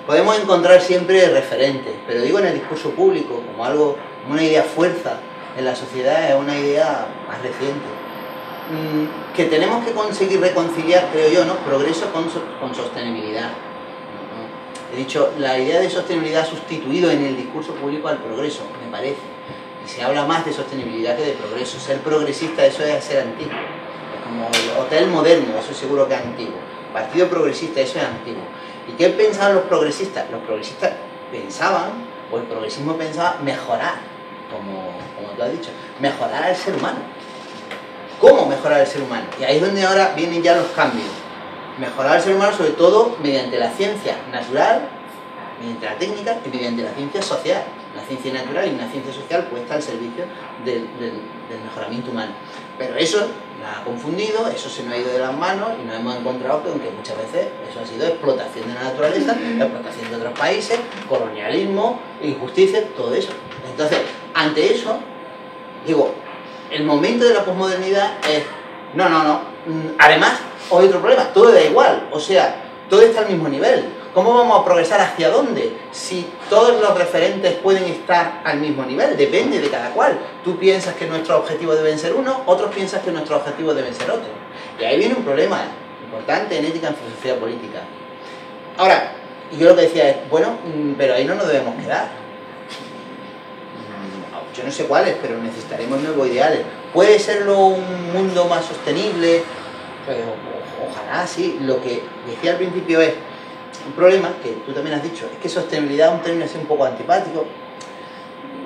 Podemos encontrar siempre referentes, pero digo en el discurso público, como algo, como una idea fuerza en la sociedad, es una idea más reciente. Que tenemos que conseguir reconciliar, creo yo, ¿no? Progreso con sostenibilidad. He dicho, la idea de sostenibilidad ha sustituido en el discurso público al progreso, me parece. Y se habla más de sostenibilidad que de progreso. Ser progresista, eso es ser antiguo. Es como el hotel moderno, eso seguro que es antiguo. Partido progresista, eso es antiguo. ¿Y qué pensaban los progresistas? Los progresistas pensaban, o el progresismo pensaba, mejorar, como tú has dicho, mejorar al ser humano. ¿Cómo mejorar al ser humano? Y ahí es donde ahora vienen ya los cambios. Mejorar al ser humano sobre todo mediante la ciencia natural, mediante la técnica y mediante la ciencia social. La una ciencia natural y una ciencia social puesta al servicio del mejoramiento humano. Pero eso nos ha confundido, eso se nos ha ido de las manos y nos hemos encontrado con que muchas veces eso ha sido explotación de la naturaleza, explotación de otros países, colonialismo, injusticia, todo eso. Entonces, ante eso, digo, el momento de la posmodernidad es, no, además, hay otro problema, todo da igual, o sea, todo está al mismo nivel. ¿Cómo vamos a progresar hacia dónde? Si todos los referentes pueden estar al mismo nivel, depende de cada cual. Tú piensas que nuestros objetivos deben ser uno, otros piensan que nuestros objetivos deben ser otros. Y ahí viene un problema importante en ética, en filosofía política. Ahora, yo lo que decía es, bueno, pero ahí no nos debemos quedar. Yo no sé cuáles, pero necesitaremos nuevos ideales. ¿Puede serlo un mundo más sostenible? Pues, ojalá, sí. Lo que decía al principio es, un problema, que tú también has dicho, es que sostenibilidad es un término así un poco antipático.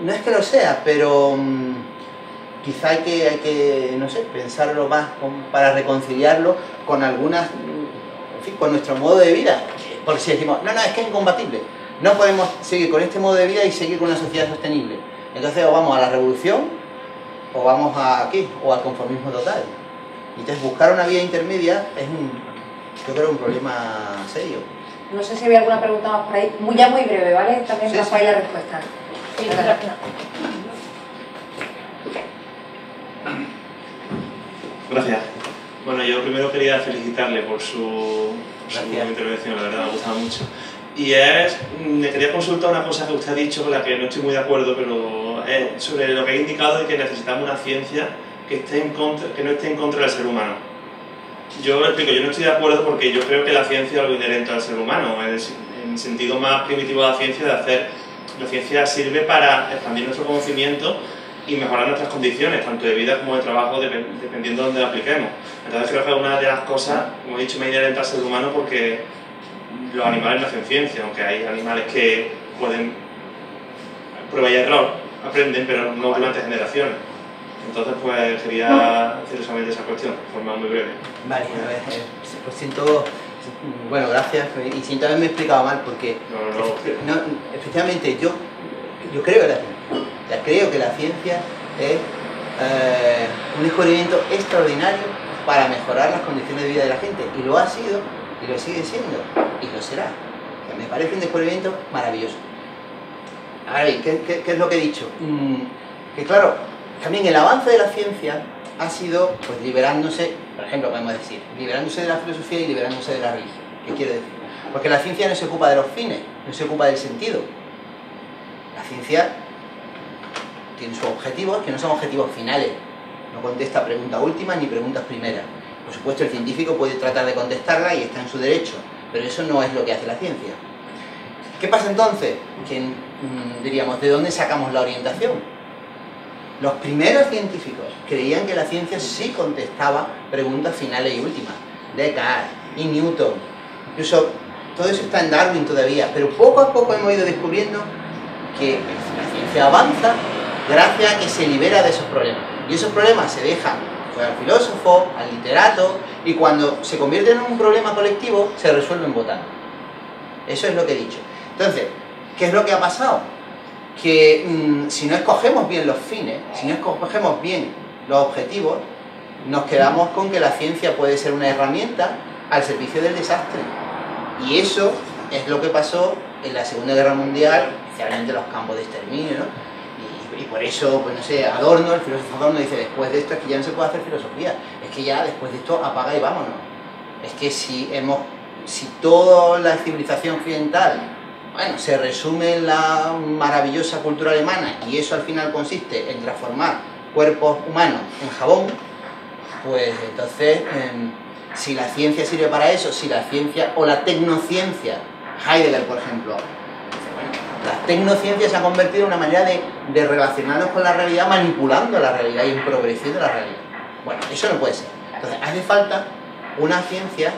No es que lo sea, pero quizá hay que, no sé, pensarlo más para reconciliarlo con algunas, en fin, con nuestro modo de vida. Porque si decimos, no, es que es incompatible, no podemos seguir con este modo de vida y seguir con una sociedad sostenible. Entonces o vamos a la revolución, o vamos o al conformismo total. Entonces buscar una vía intermedia es yo creo un problema serio. No sé si había alguna pregunta más por ahí, muy breve, ¿vale? También Sí, Rafael la respuesta. Sí, Gracias. Bueno, yo primero quería felicitarle por su intervención, la verdad me ha gustado mucho. Y me quería consultar una cosa que usted ha dicho, con la que no estoy muy de acuerdo, pero es sobre lo que ha indicado de que necesitamos una ciencia que no esté en contra del ser humano. Yo lo explico, yo no estoy de acuerdo porque yo creo que la ciencia es algo inherente al ser humano, en el sentido más primitivo de la ciencia sirve para expandir nuestro conocimiento y mejorar nuestras condiciones, tanto de vida como de trabajo, dependiendo de dónde la apliquemos. Entonces creo que es una de las cosas, como he dicho, más inherente al ser humano porque los animales no hacen ciencia, aunque hay animales que pueden prueba y error, aprenden, pero no durante generaciones. Entonces, pues quería hacer solamente esa cuestión, de forma muy breve. Vale, a ver, pues siento, bueno, gracias, y siento haberme explicado mal, porque efectivamente yo creo en la ciencia. Creo que la ciencia es un descubrimiento extraordinario para mejorar las condiciones de vida de la gente, y lo ha sido, y lo sigue siendo, y lo será. O sea, me parece un descubrimiento maravilloso. Ahora bien, ¿qué es lo que he dicho? Que claro, también el avance de la ciencia ha sido, pues, liberándose, por ejemplo, podemos decir, liberándose de la filosofía y liberándose de la religión. ¿Qué quiere decir? Porque la ciencia no se ocupa de los fines, no se ocupa del sentido. La ciencia tiene sus objetivos, que no son objetivos finales. No contesta preguntas últimas ni preguntas primeras. Por supuesto, el científico puede tratar de contestarla y está en su derecho, pero eso no es lo que hace la ciencia. ¿Qué pasa entonces? Que, diríamos, ¿de dónde sacamos la orientación? Los primeros científicos creían que la ciencia sí contestaba preguntas finales y últimas. Descartes y Newton. Incluso todo eso está en Darwin todavía. Pero poco a poco hemos ido descubriendo que la ciencia avanza gracias a que se libera de esos problemas. Y esos problemas se dejan al filósofo, al literato, y cuando se convierten en un problema colectivo, se resuelven votando. Eso es lo que he dicho. Entonces, ¿qué es lo que ha pasado? Que si no escogemos bien los fines, si no escogemos bien los objetivos, nos quedamos con que la ciencia puede ser una herramienta al servicio del desastre. Y eso es lo que pasó en la Segunda Guerra Mundial, especialmente en los campos de exterminio, ¿no? Y por eso, pues no sé, Adorno, el filósofo Adorno dice, después de esto es que ya no se puede hacer filosofía, es que ya después de esto apaga y vámonos. Es que si toda la civilización occidental, bueno, se resume en la maravillosa cultura alemana y eso al final consiste en transformar cuerpos humanos en jabón, pues entonces, si la ciencia sirve para eso, si la ciencia o la tecnociencia, Heidegger por ejemplo, bueno, la tecnociencia se ha convertido en una manera de relacionarnos con la realidad manipulando la realidad y empobreciendo la realidad. Bueno, eso no puede ser. Entonces hace falta una ciencia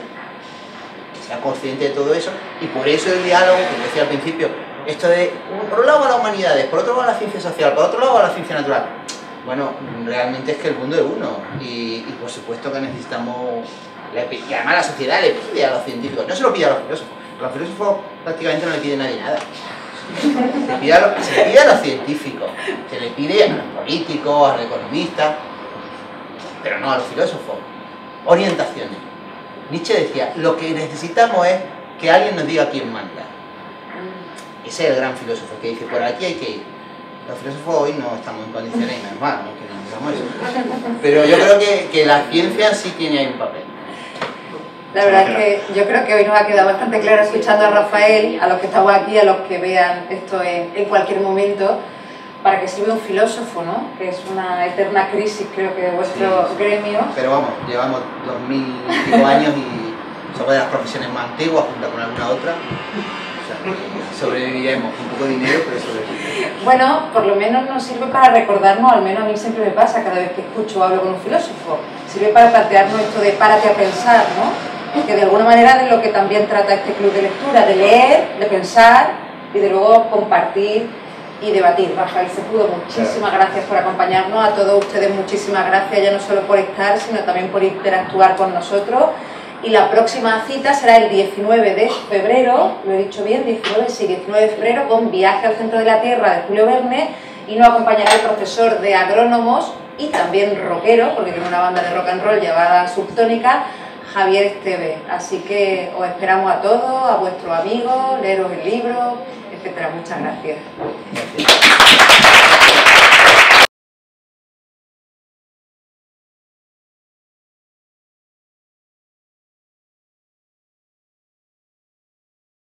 sea consciente de todo eso, y por eso el diálogo, que decía al principio, esto de, por un lado a las humanidades, por otro lado a la ciencia social, por otro lado a la ciencia natural. Bueno, realmente es que el mundo es uno, y por supuesto que necesitamos, y además la sociedad le pide a los científicos, no se lo pide a los filósofos prácticamente no le pide a nadie nada. Se le pide a los científicos, se le pide a los políticos, a los economistas, pero no a los filósofos. Orientaciones. Nietzsche decía, lo que necesitamos es que alguien nos diga quién manda. Ese es el gran filósofo que dice, por aquí hay que ir. Los filósofos hoy no estamos en condiciones, y menos mal, ¿no? Que no digamos eso. Pero yo creo que la ciencia sí tiene ahí un papel. La verdad es que yo creo que hoy nos ha quedado bastante claro escuchando a Rafael, a los que estamos aquí, a los que vean esto en cualquier momento, para qué sirve un filósofo, ¿no? Que es una eterna crisis, creo que de vuestro gremio. Pero vamos, llevamos 2000 y pico años y somos de las profesiones más antiguas, junto con alguna otra. O sea, sobreviviremos con poco dinero, pero sobreviviremos. Bueno, por lo menos nos sirve para recordarnos, al menos a mí siempre me pasa cada vez que escucho o hablo con un filósofo, sirve para plantearnos esto de párate a pensar, ¿no? Que de alguna manera de lo que también trata este club de lectura, de leer, de pensar y de luego compartir y debatir. Rafael Cejudo, muchísimas gracias por acompañarnos, a todos ustedes muchísimas gracias, ya no solo por estar, sino también por interactuar con nosotros. Y la próxima cita será el 19 de febrero, lo he dicho bien, 19 de febrero, con Viaje al Centro de la Tierra de Julio Verne, y nos acompañará el profesor de agrónomos y también rockero, porque tiene una banda de rock and roll llamada Subtónica, Javier Esteve. Así que os esperamos a todos, a vuestros amigos, leeros el libro, etcétera. Muchas gracias.